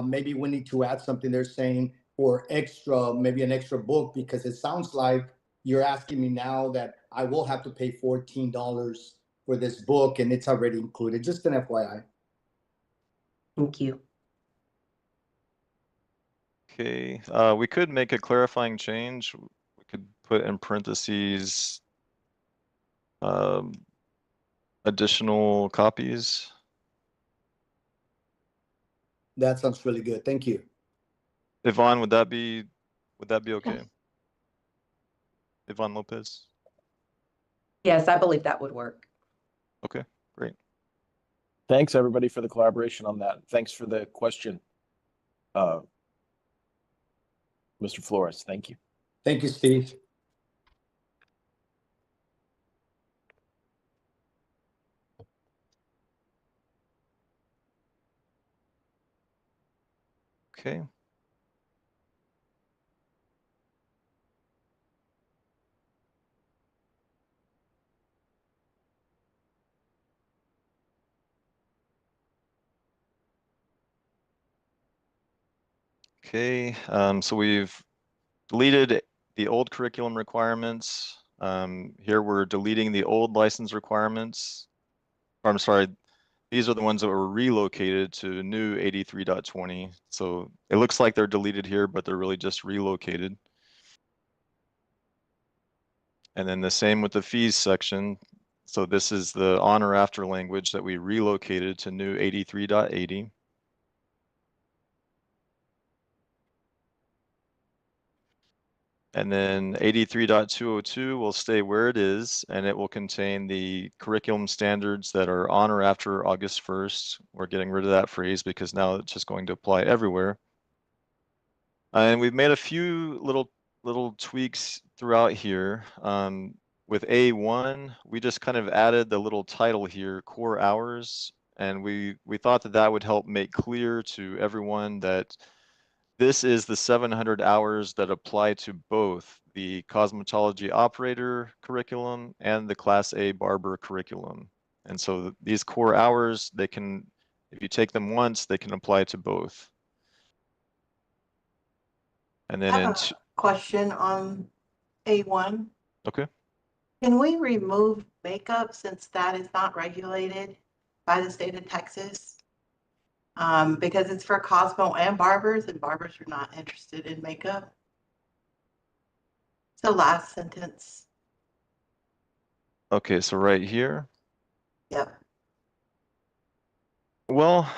maybe we need to add something they're saying or extra, maybe an extra book, because it sounds like you're asking me now that I will have to pay $14 for this book and it's already included. Just an FYI. Thank you. Okay, we could make a clarifying change. We could put in parentheses additional copies. That sounds really good. Thank you. Yvonne, would that be okay? Yvonne Lopez? Yes, I believe that would work. Okay, great. Thanks, everybody, for the collaboration on that. Thanks for the question, Mr. Flores. Thank you. Thank you, Steve. Okay. Okay, so we've deleted the old curriculum requirements. Here we're deleting the old license requirements. Or, I'm sorry, these are the ones that were relocated to new 83.20. So it looks like they're deleted here, but they're really just relocated. And then the same with the fees section. So this is the on or after language that we relocated to new 83.80. And then 83.202 will stay where it is, and it will contain the curriculum standards that are on or after August 1st. We're getting rid of that phrase because now it's just going to apply everywhere. And we've made a few little tweaks throughout here. With A1, we just kind of added the little title here, core hours, and we thought that that would help make clear to everyone that this is the 700 hours that apply to both the cosmetology operator curriculum and the Class A barber curriculum. And so these core hours, they can, if you take them once, they can apply to both. And then I have a question on A1. Okay. Can we remove makeup since that is not regulated by the state of Texas? Because it's for Cosmo and barbers are not interested in makeup. It's the last sentence. Okay, so right here. Yep. Well,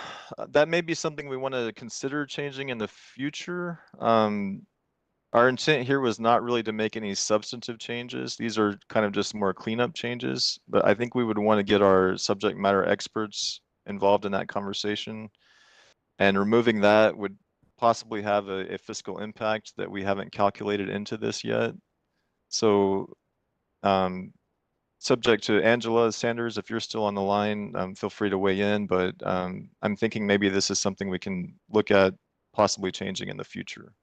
that may be something we want to consider changing in the future. Our intent here was not really to make any substantive changes. These are kind of just more cleanup changes, but I think we would want to get our subject matter experts involved in that conversation. And removing that would possibly have a fiscal impact that we haven't calculated into this yet. So subject to Angela Sanders, if you're still on the line, feel free to weigh in, but I'm thinking maybe this is something we can look at possibly changing in the future.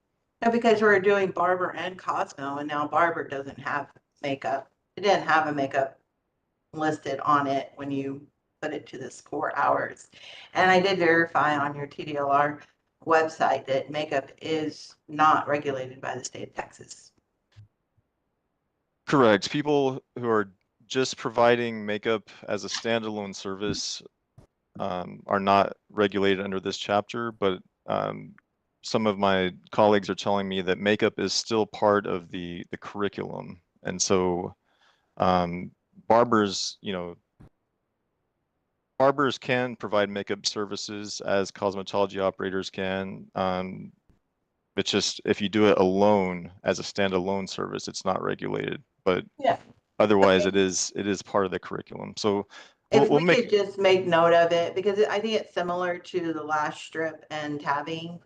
No, because we're doing barber and Cosmo, and now barber doesn't have makeup. It didn't have a makeup listed on it when you put it to this 4 hours. And I did verify on your TDLR website that makeup is not regulated by the state of Texas. Correct. People who are just providing makeup as a standalone service are not regulated under this chapter, but some of my colleagues are telling me that makeup is still part of the curriculum. And so barbers, barbers can provide makeup services as cosmetology operators can. It's just if you do it alone as a standalone service, it's not regulated. But yeah, otherwise, it is part of the curriculum. So if we could just make note of it, because I think it's similar to the lash strip and tabbing.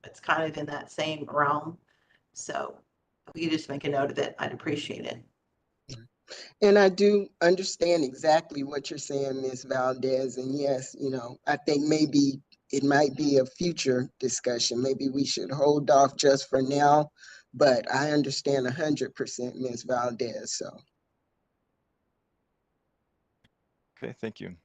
It's kind of in that same realm. So if we could just make a note of it, I'd appreciate it. And I do understand exactly what you're saying, Ms. Valdez. And yes, I think maybe it might be a future discussion. Maybe we should hold off just for now, but I understand 100%, Ms. Valdez. So. Okay, thank you.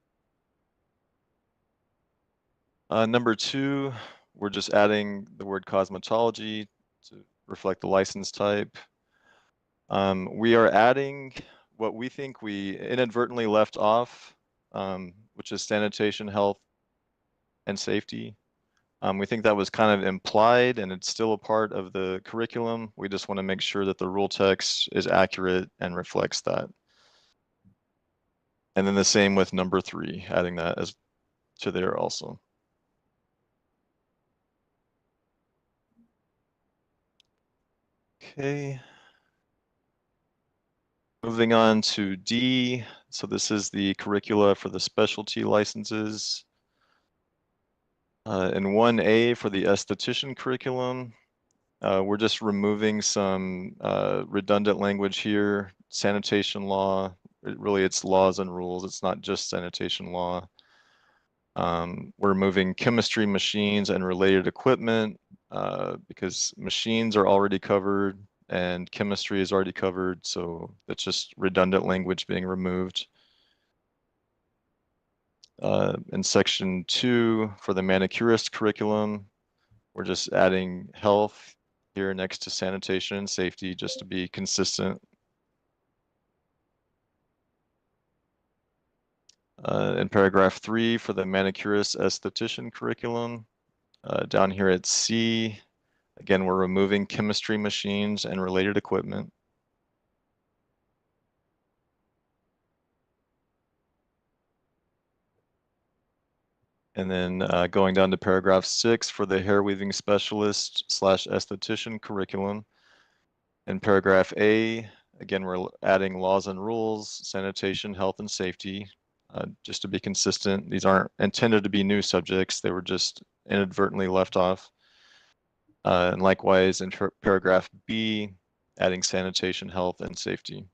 Number 2, we're just adding the word cosmetology to reflect the license type. We are adding what we think we inadvertently left off, which is sanitation, health, and safety. We think that was kind of implied and it's still a part of the curriculum. We just want to make sure that the rule text is accurate and reflects that. And then the same with number 3, adding that as to there also. Okay. Moving on to D. So this is the curricula for the specialty licenses. In 1A for the esthetician curriculum, we're just removing some redundant language here. Sanitation law, really it's laws and rules. It's not just sanitation law. We're removing chemistry machines and related equipment because machines are already covered and chemistry is already covered. So it's just redundant language being removed. In section 2 for the manicurist curriculum, we're just adding health here next to sanitation and safety just to be consistent. In paragraph 3 for the manicurist esthetician curriculum, down here at C, again, we're removing chemistry machines and related equipment. And then going down to paragraph 6 for the hair weaving specialist / esthetician curriculum. In paragraph A, again, we're adding laws and rules, sanitation, health, and safety, just to be consistent. These aren't intended to be new subjects. They were just inadvertently left off. And likewise, in paragraph B, adding sanitation, health, and safety.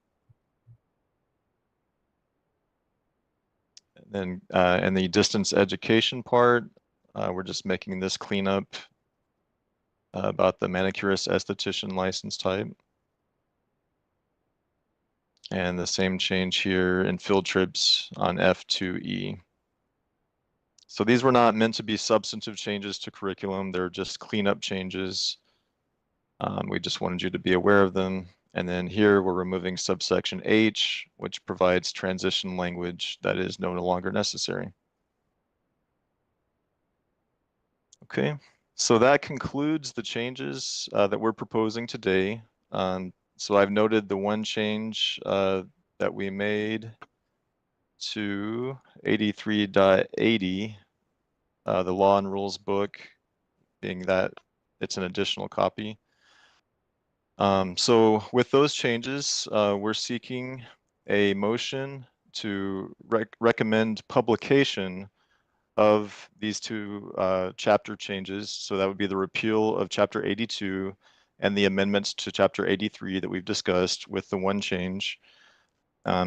And then in the distance education part, we're just making this cleanup about the manicurist esthetician license type. And the same change here in field trips on F2E. So these were not meant to be substantive changes to curriculum. They're just cleanup changes. We just wanted you to be aware of them. And then here we're removing subsection H, which provides transition language that is no longer necessary. Okay, so that concludes the changes that we're proposing today. So I've noted the one change that we made to 83.80, the law and rules book, being that it's an additional copy. So with those changes, we're seeking a motion to recommend publication of these two chapter changes. So that would be the repeal of chapter 82 and the amendments to chapter 83 that we've discussed with the one change.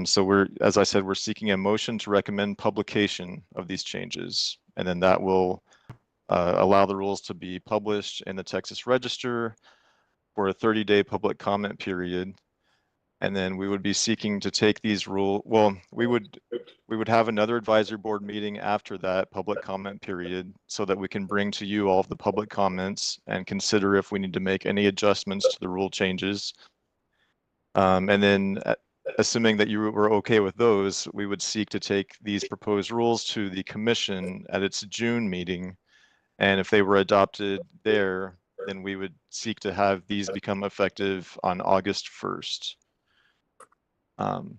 So as I said, we're seeking a motion to recommend publication of these changes. And then that will allow the rules to be published in the Texas Register for a 30-day public comment period. And then we would be seeking to take these rules, well, we would have another advisory board meeting after that public comment period so that we can bring to you all of the public comments and consider if we need to make any adjustments to the rule changes. And then assuming that you were okay with those, we would seek to take these proposed rules to the commission at its June meeting. And if they were adopted there, then we would seek to have these become effective on August 1st.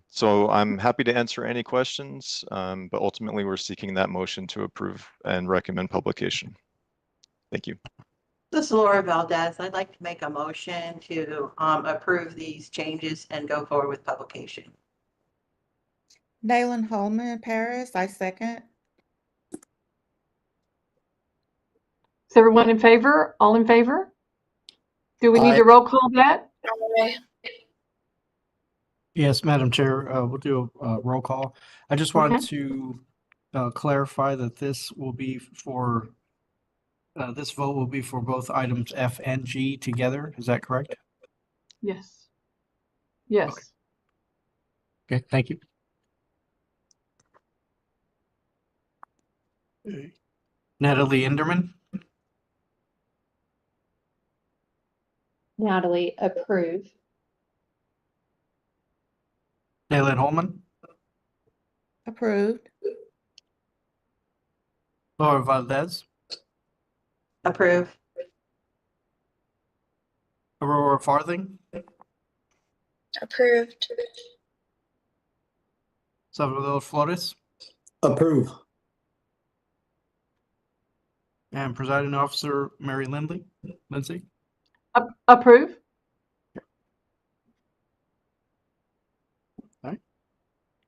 So I'm happy to answer any questions, but ultimately we're seeking that motion to approve and recommend publication. Thank you. This is Laura Valdez. I'd like to make a motion to approve these changes and go forward with publication. Nayland Holman Paris, I second. Is everyone in favor? All in favor? Do we need Aye. to roll call that? Yes, Madam Chair, we'll do a roll call. I just wanted to clarify that this will be for, this vote will be for both items F and G together. Is that correct? Yes. Yes. Okay, thank you. Natalie Enderman, Natalie, approve. Nayland Holman, Approved. Laura Valdez, Approve. Aurora Farthing, Approved. Salvador Flores, Approve. and Presiding Officer Mary Lindsay. Approve. All right.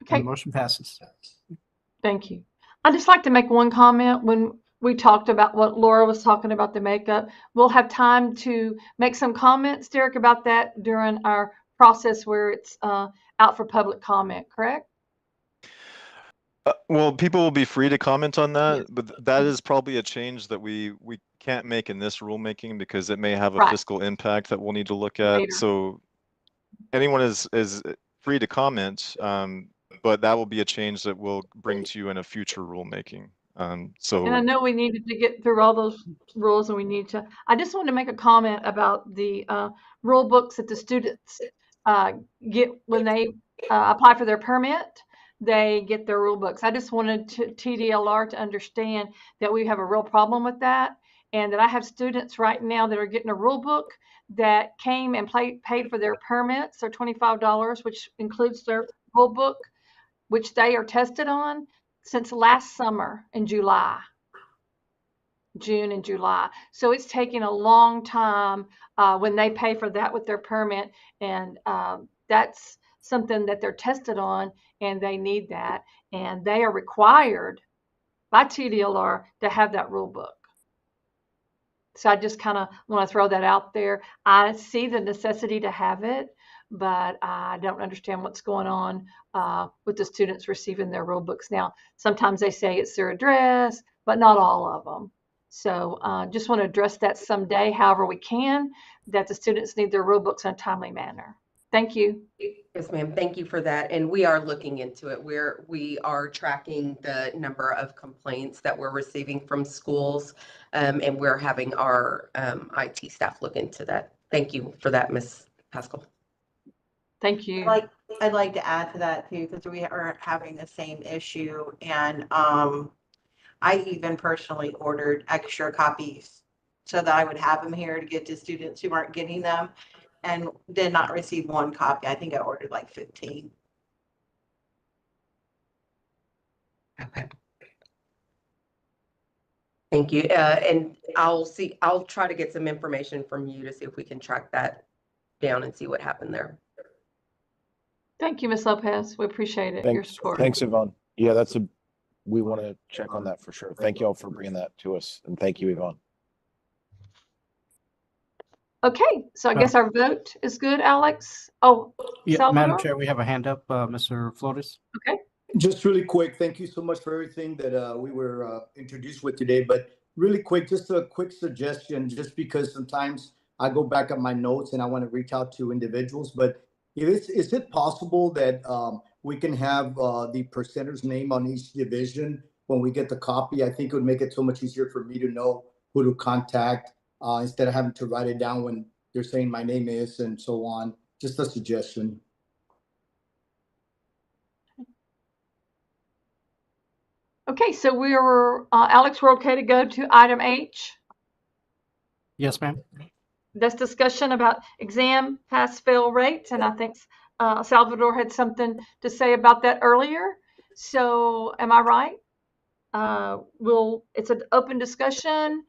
Okay. And the motion passes. Thank you. I'd just like to make one comment. When we talked about what Laura was talking about the makeup, we'll have time to make some comments, Derek, about that during our process where it's out for public comment, correct? Well, people will be free to comment on that, but that is probably a change that we can't make in this rulemaking because it may have a Right. fiscal impact that we'll need to look at. Later. So anyone is free to comment, but that will be a change that we'll bring to you in a future rulemaking. And I So know we needed to get through all those rules, and we need to. I just wanted to make a comment about the rule books that the students get when they apply for their permit. They get their rule books. I just wanted TDLR to understand that we have a real problem with that, and that I have students right now that are getting a rule book that came and paid for their permits, their $25, which includes their rule book, which they are tested on since last summer in July. June and July. So it's taking a long time when they pay for that with their permit. And that's something that they're tested on, and they need that. And they are required by TDLR to have that rule book. So I just kind of want to throw that out there. I see the necessity to have it, but I don't understand what's going on with the students receiving their rule books now. Sometimes they say it's their address, but not all of them. So just want to address that someday, however we can, that the students need their rule books in a timely manner. Thank you. Yes, ma'am. Thank you for that. And we are looking into it. We are tracking the number of complaints that we're receiving from schools, and we're having our IT staff look into that. Thank you for that, Ms. Pascal. Thank you. I'd like to add to that too, because we are having the same issue. And I even personally ordered extra copies so that I would have them here to get to students who aren't getting them, and did not receive one copy. I think I ordered like 15. Okay. Thank you. And I'll try to get some information from you to see if we can track that down and see what happened there. Thank you, Ms. Lopez. We appreciate it, your support. Thanks, Yvonne. Yeah, we want to check on that for sure. Thank you all for bringing that to us. And thank you, Yvonne. Okay, so I guess our vote is good, Alex. Oh, Yeah, Salvador? Madam Chair, we have a hand up, Mr. Flores. Okay. Just really quick, thank you so much for everything that we were introduced with today. But really quick, just a quick suggestion, just because sometimes I go back at my notes and I want to reach out to individuals. But is it possible that we can have the presenter's name on each division when we get the copy? I think it would make it so much easier for me to know who to contact instead of having to write it down when they're saying my name is and so on. Just a suggestion. Okay, so Alex, we're okay to go to item H. Yes, ma'am. That's discussion about exam pass-fail rates, and I think Salvador had something to say about that earlier. So, am I right? It's an open discussion.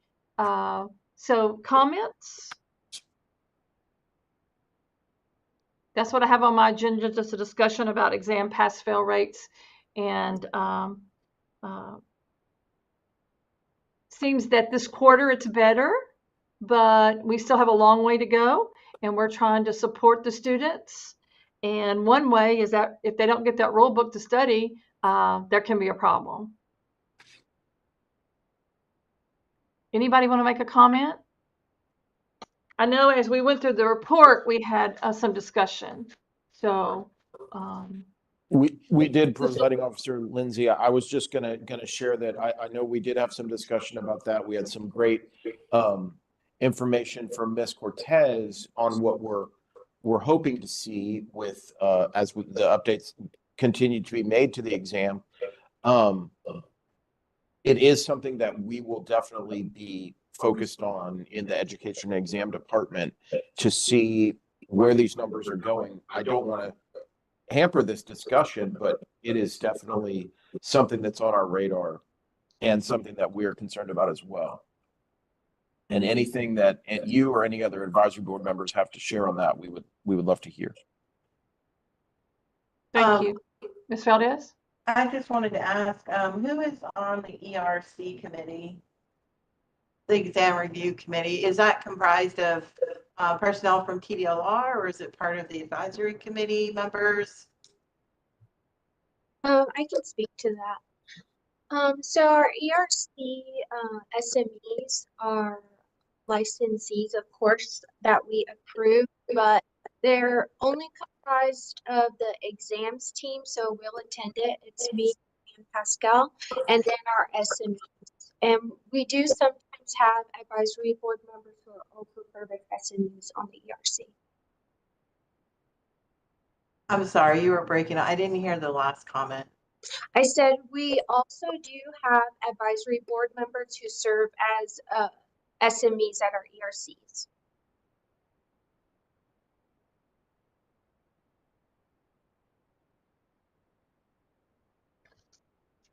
So, comments? That's what I have on my agenda, just a discussion about exam pass-fail rates, and seems that this quarter it's better, but we still have a long way to go, and we're trying to support the students. And one way is that if they don't get that rule book to study, there can be a problem. Anybody want to make a comment? I know as we went through the report, we had some discussion. So we did, Presiding Officer Lindsay. I was just gonna share that I know we did have some discussion about that. We had some great information from Ms. Cortez on what we're hoping to see with the updates continue to be made to the exam. It is something that we will definitely be focused on in the education and exam department to see where these numbers are going. I don't want to hamper this discussion, but it is definitely something that's on our radar and something that we're concerned about as well. And anything that you or any other advisory board members have to share on that, we would love to hear. Thank you. Ms. Valdez? I just wanted to ask, who is on the ERC committee? The exam review committee, is that comprised of personnel from TDLR, or is it part of the advisory committee members? I can speak to that. So our ERC SMEs are licensees, of course, that we approve, but they're only comprised of the exams team, so we'll attend it. It's me and Pascal, and then our SMEs. And we do sometimes have advisory board members who are also serving SMEs on the ERC. I'm sorry, you were breaking up. I didn't hear the last comment. I said we also do have advisory board members who serve as SMEs at our ERCs.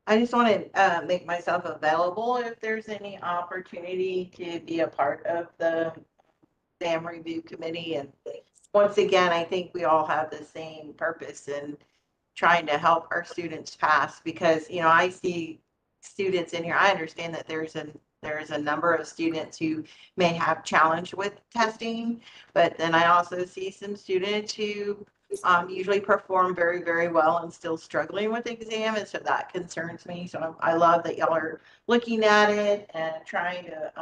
I just want to make myself available if there's any opportunity to be a part of the exam review committee. And once again, I think we all have the same purpose in trying to help our students pass, because, you know, I see students in here. I understand that there's a number of students who may have challenge with testing, but then I also see some students who usually perform very, very well and still struggling with the exam. And so that concerns me. So I love that y'all are looking at it and trying to,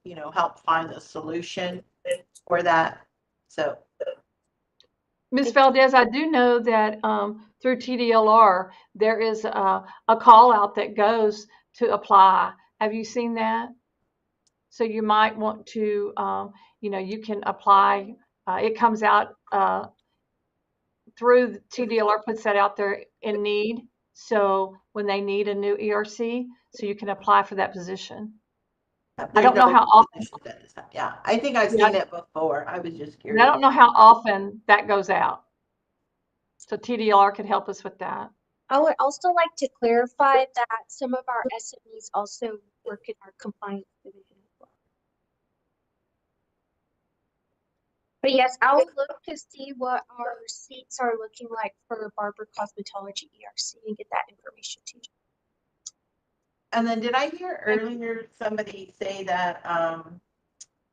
you know, help find a solution for that. So. Ms. Valdez, I do know that through TDLR, there is a call out that goes to apply. Have you seen that? So you might want to, you know, you can apply. It comes out through TDLR, puts that out there in need. So when they need a new ERC, so you can apply for that position. I don't know how often. Yeah, I think I've seen it before. I was just curious. I don't know how often that goes out. So TDLR can help us with that. I would also like to clarify that some of our SMEs also work in our compliance division as well. But yes, I will look to see what our seats are looking like for Barber Cosmetology ERC and get that information to you. And then did I hear earlier somebody say that on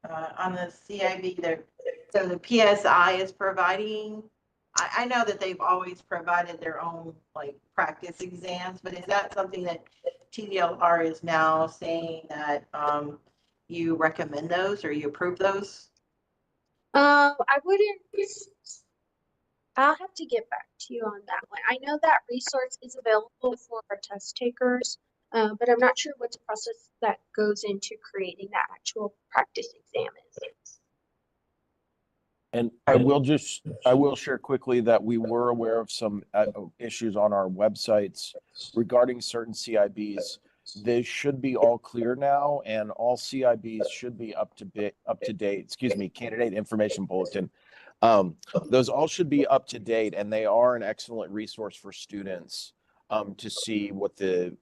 the CIB there, so the PSI is providing, I know that they've always provided their own like practice exams, but is that something that TDLR is now saying that you recommend those or you approve those? I wouldn't, I'll have to get back to you on that one. I know that resource is available for our test takers, but I'm not sure what the process that goes into creating that actual practice exam is. And I will share quickly that we were aware of some issues on our websites regarding certain CIBs. They should be all clear now, and all CIBs should be up to date. Excuse me, candidate information bulletin. Those all should be up to date, and they are an excellent resource for students to see what the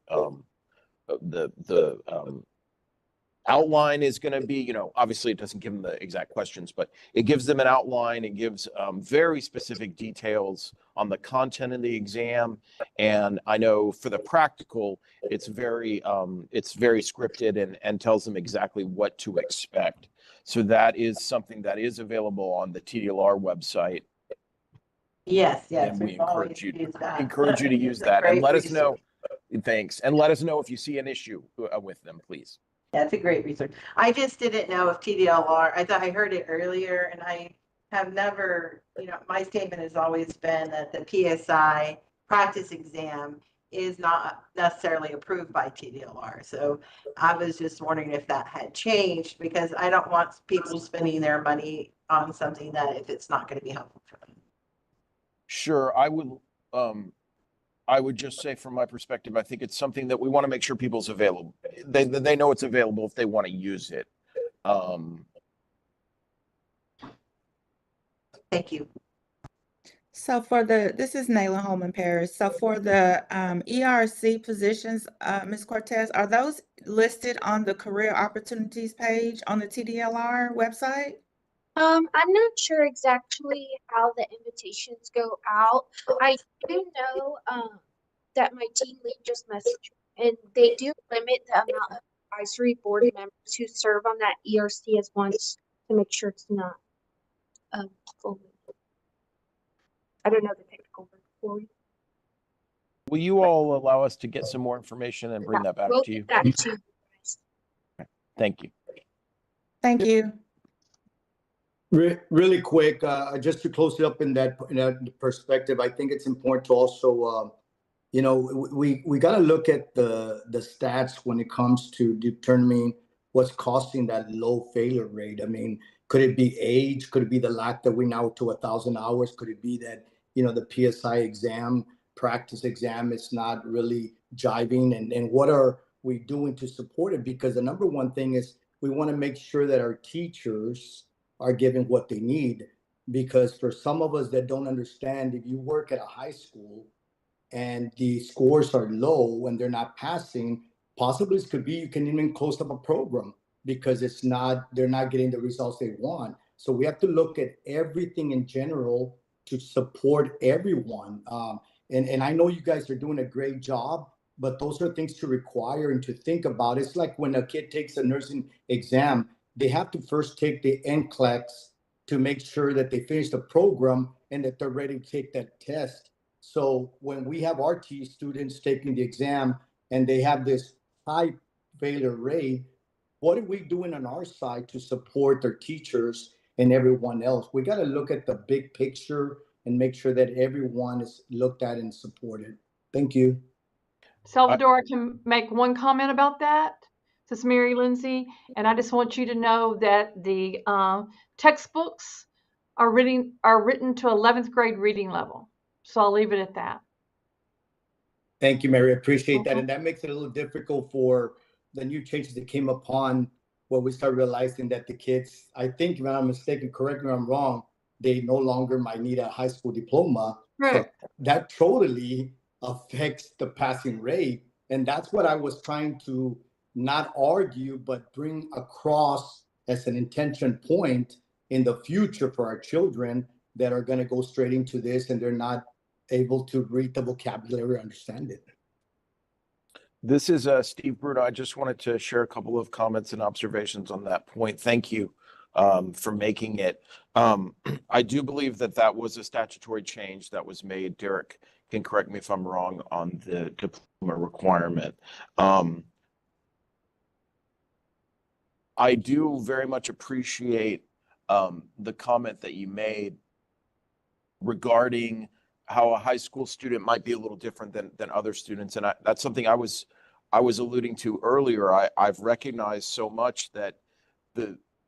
outline is going to be. You know, obviously it doesn't give them the exact questions, but it gives them an outline. It gives very specific details on the content of the exam. And I know for the practical, it's very scripted and tells them exactly what to expect. So that is something that is available on the TDLR website. Yes, and we encourage you to use that and let us know. Thanks, and let us know if you see an issue with them, please. That's a great research. I just didn't know if TDLR, I thought I heard it earlier, and I have never, you know, my statement has always been that the PSI practice exam is not necessarily approved by TDLR. So I was just wondering if that had changed, because I don't want people spending their money on something that if it's not going to be helpful for them. Sure, I would just say from my perspective, I think it's something that we want to make sure people's available. They know it's available if they want to use it. Thank you. So for this is Nayla Holman Paris. So for the ERC positions, Ms. Cortez, are those listed on the career opportunities page on the TDLR website? I'm not sure exactly how the invitations go out. I do know that my team lead just messaged me, and they do limit the amount of advisory board members who serve on that ERC as once to make sure it's not full. I don't know the technical word for you. Will you all allow us to get some more information and bring that back We'll to you? get that to you guys. Thank you. Thank you. Really quick, just to close it up in that perspective, I think it's important to also, you know, we got to look at the stats when it comes to determining what's causing that low failure rate. I mean, could it be age? Could it be the lack that we're now to 1,000 hours? Could it be that, you know, the PSI exam, practice exam is not really jiving? And what are we doing to support it? Because the number one thing is we want to make sure that our teachers are given what they need. Because for some of us that don't understand, if you work at a high school and the scores are low when they're not passing, possibly it could be you can even close up a program because they're not getting the results they want. So we have to look at everything in general to support everyone. And I know you guys are doing a great job, but those are things to require and to think about. It's like when a kid takes a nursing exam, they have to first take the NCLEX to make sure that they finish the program and that they're ready to take that test. So when we have our students taking the exam and they have this high failure rate, what are we doing on our side to support their teachers and everyone else? We got to look at the big picture and make sure that everyone is looked at and supported. Thank you. Salvador, I can make one comment about that. This is Mary Lindsay, and I just want you to know that the textbooks are written to 11th grade reading level. So I'll leave it at that. Thank you, Mary. I appreciate that. And that makes it a little difficult for the new changes that came upon where we start realizing that the kids, I think, if I'm mistaken, correct me if I'm wrong, they no longer might need a high school diploma. Right. So that totally affects the passing rate. And that's what I was trying to not argue, but bring across as an intention point in the future for our children that are going to go straight into this and they're not able to read the vocabulary or understand it. This is Steve Bruno. I just wanted to share a couple of comments and observations on that point. Thank you for making it. I do believe that that was a statutory change that was made. Derek can correct me if I'm wrong on the diploma requirement. I do very much appreciate the comment that you made regarding how a high school student might be a little different than other students. And that's something I was alluding to earlier. I've recognized so much that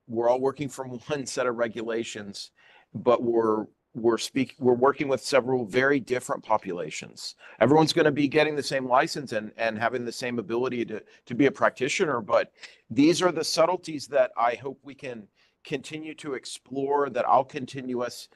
we're all working from one set of regulations, but we're working with several very different populations. Everyone's going to be getting the same license and having the same ability to be a practitioner, but these are the subtleties that I hope we can continue to explore, that I'll continue us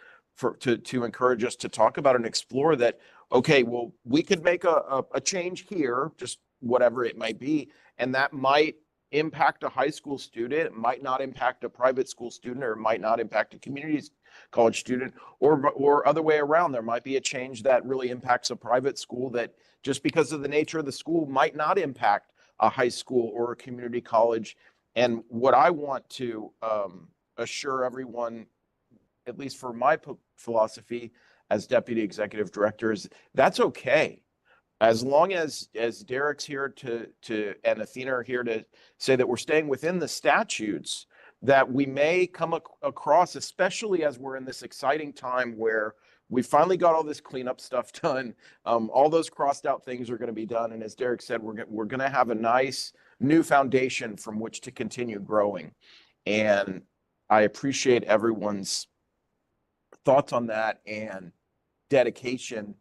to encourage us to talk about and explore. That, okay, well, we could make a change here, just whatever it might be, and that might impact a high school student, it might not impact a private school student, or it might not impact a community college student, or other way around. There might be a change that really impacts a private school that, just because of the nature of the school, might not impact a high school or a community college. And what I want to assure everyone, at least for my philosophy as deputy executive director, is that's okay. As long as Derek's here and Athena are here to say that we're staying within the statutes, that we may come across, especially as we're in this exciting time where we finally got all this cleanup stuff done. All those crossed out things are going to be done. And as Derek said, we're going to have a nice new foundation from which to continue growing. And I appreciate everyone's thoughts on that and dedication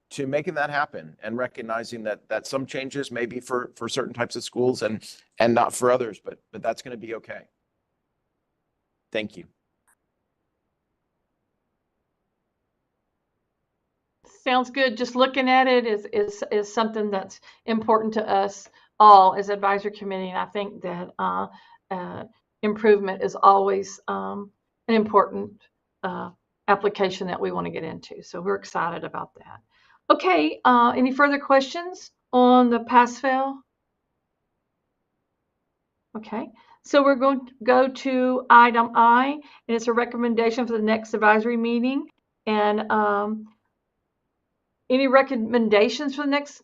to making that happen, and recognizing that some changes may be for certain types of schools and not for others, but that's going to be okay. Thank you. Sounds good. Just looking at it is something that's important to us all as advisory committee, and I think that improvement is always an important application that we want to get into. So we're excited about that. Okay, any further questions on the pass-fail? Okay, so we're going to go to item I, and it's a recommendation for the next advisory meeting. And Any recommendations for the next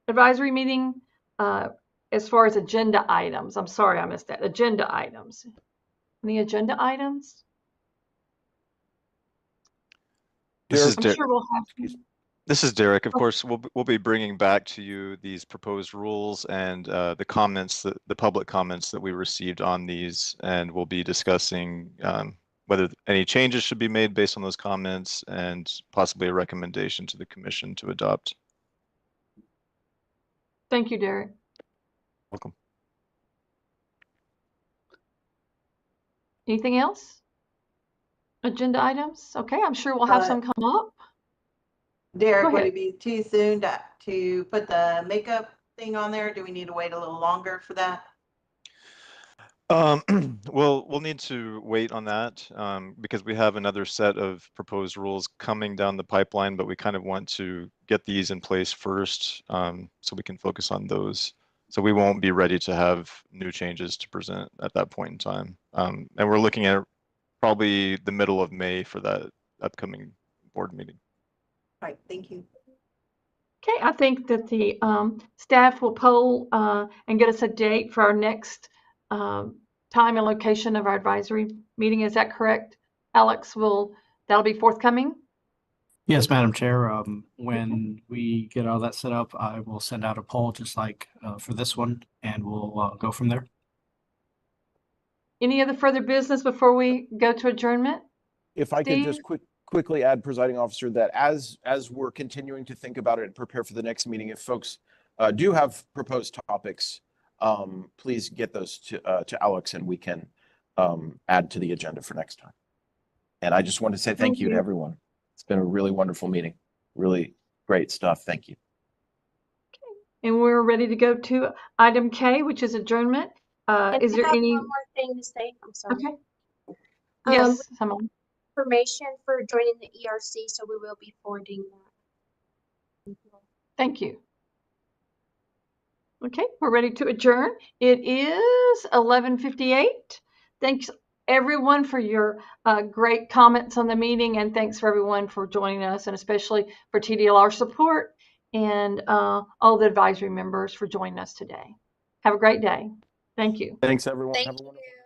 advisory meeting as far as agenda items? I'm sorry I missed that. Agenda items. Any agenda items? This is I'm Derek. sure we'll have. This is Derek. Of course, we'll be bringing back to you these proposed rules and the comments, the public comments that we received on these, and we'll be discussing whether any changes should be made based on those comments and possibly a recommendation to the commission to adopt. Thank you, Derek. Welcome. Anything else? Agenda items? Okay, I'm sure we'll have some come up. Derek, Go would ahead. it be too soon to put the makeup thing on there? Do we need to wait a little longer for that? Well, we'll need to wait on that because we have another set of proposed rules coming down the pipeline, but we kind of want to get these in place first so we can focus on those. So we won't be ready to have new changes to present at that point in time. And we're looking at probably the middle of May for that upcoming board meeting. All right, thank you. Okay, I think that the staff will poll and get us a date for our next time and location of our advisory meeting. Is that correct? Alex, that'll be forthcoming? Yes, Madam Chair. When we get all that set up, I will send out a poll just like for this one, and we'll go from there. Any other further business before we go to adjournment? If I could Steve? just quickly add, Presiding Officer, that as we're continuing to think about it and prepare for the next meeting, if folks do have proposed topics, please get those to Alex and we can add to the agenda for next time. And I just want to say thank you to everyone. It's been a really wonderful meeting. Really great stuff. Thank you. And we're ready to go to item K, which is adjournment. Is there any? One more thing to say. I'm sorry. Okay. Yes, Simone. Information for joining the ERC, so we will be forwarding that. Thank you. Okay, we're ready to adjourn. It is 11:58. Thanks everyone for your great comments on the meeting, and thanks for everyone for joining us, and especially for TDLR support and all the advisory members for joining us today. Have a great day. Thank you. Thanks, everyone. Thank Have a wonderful you.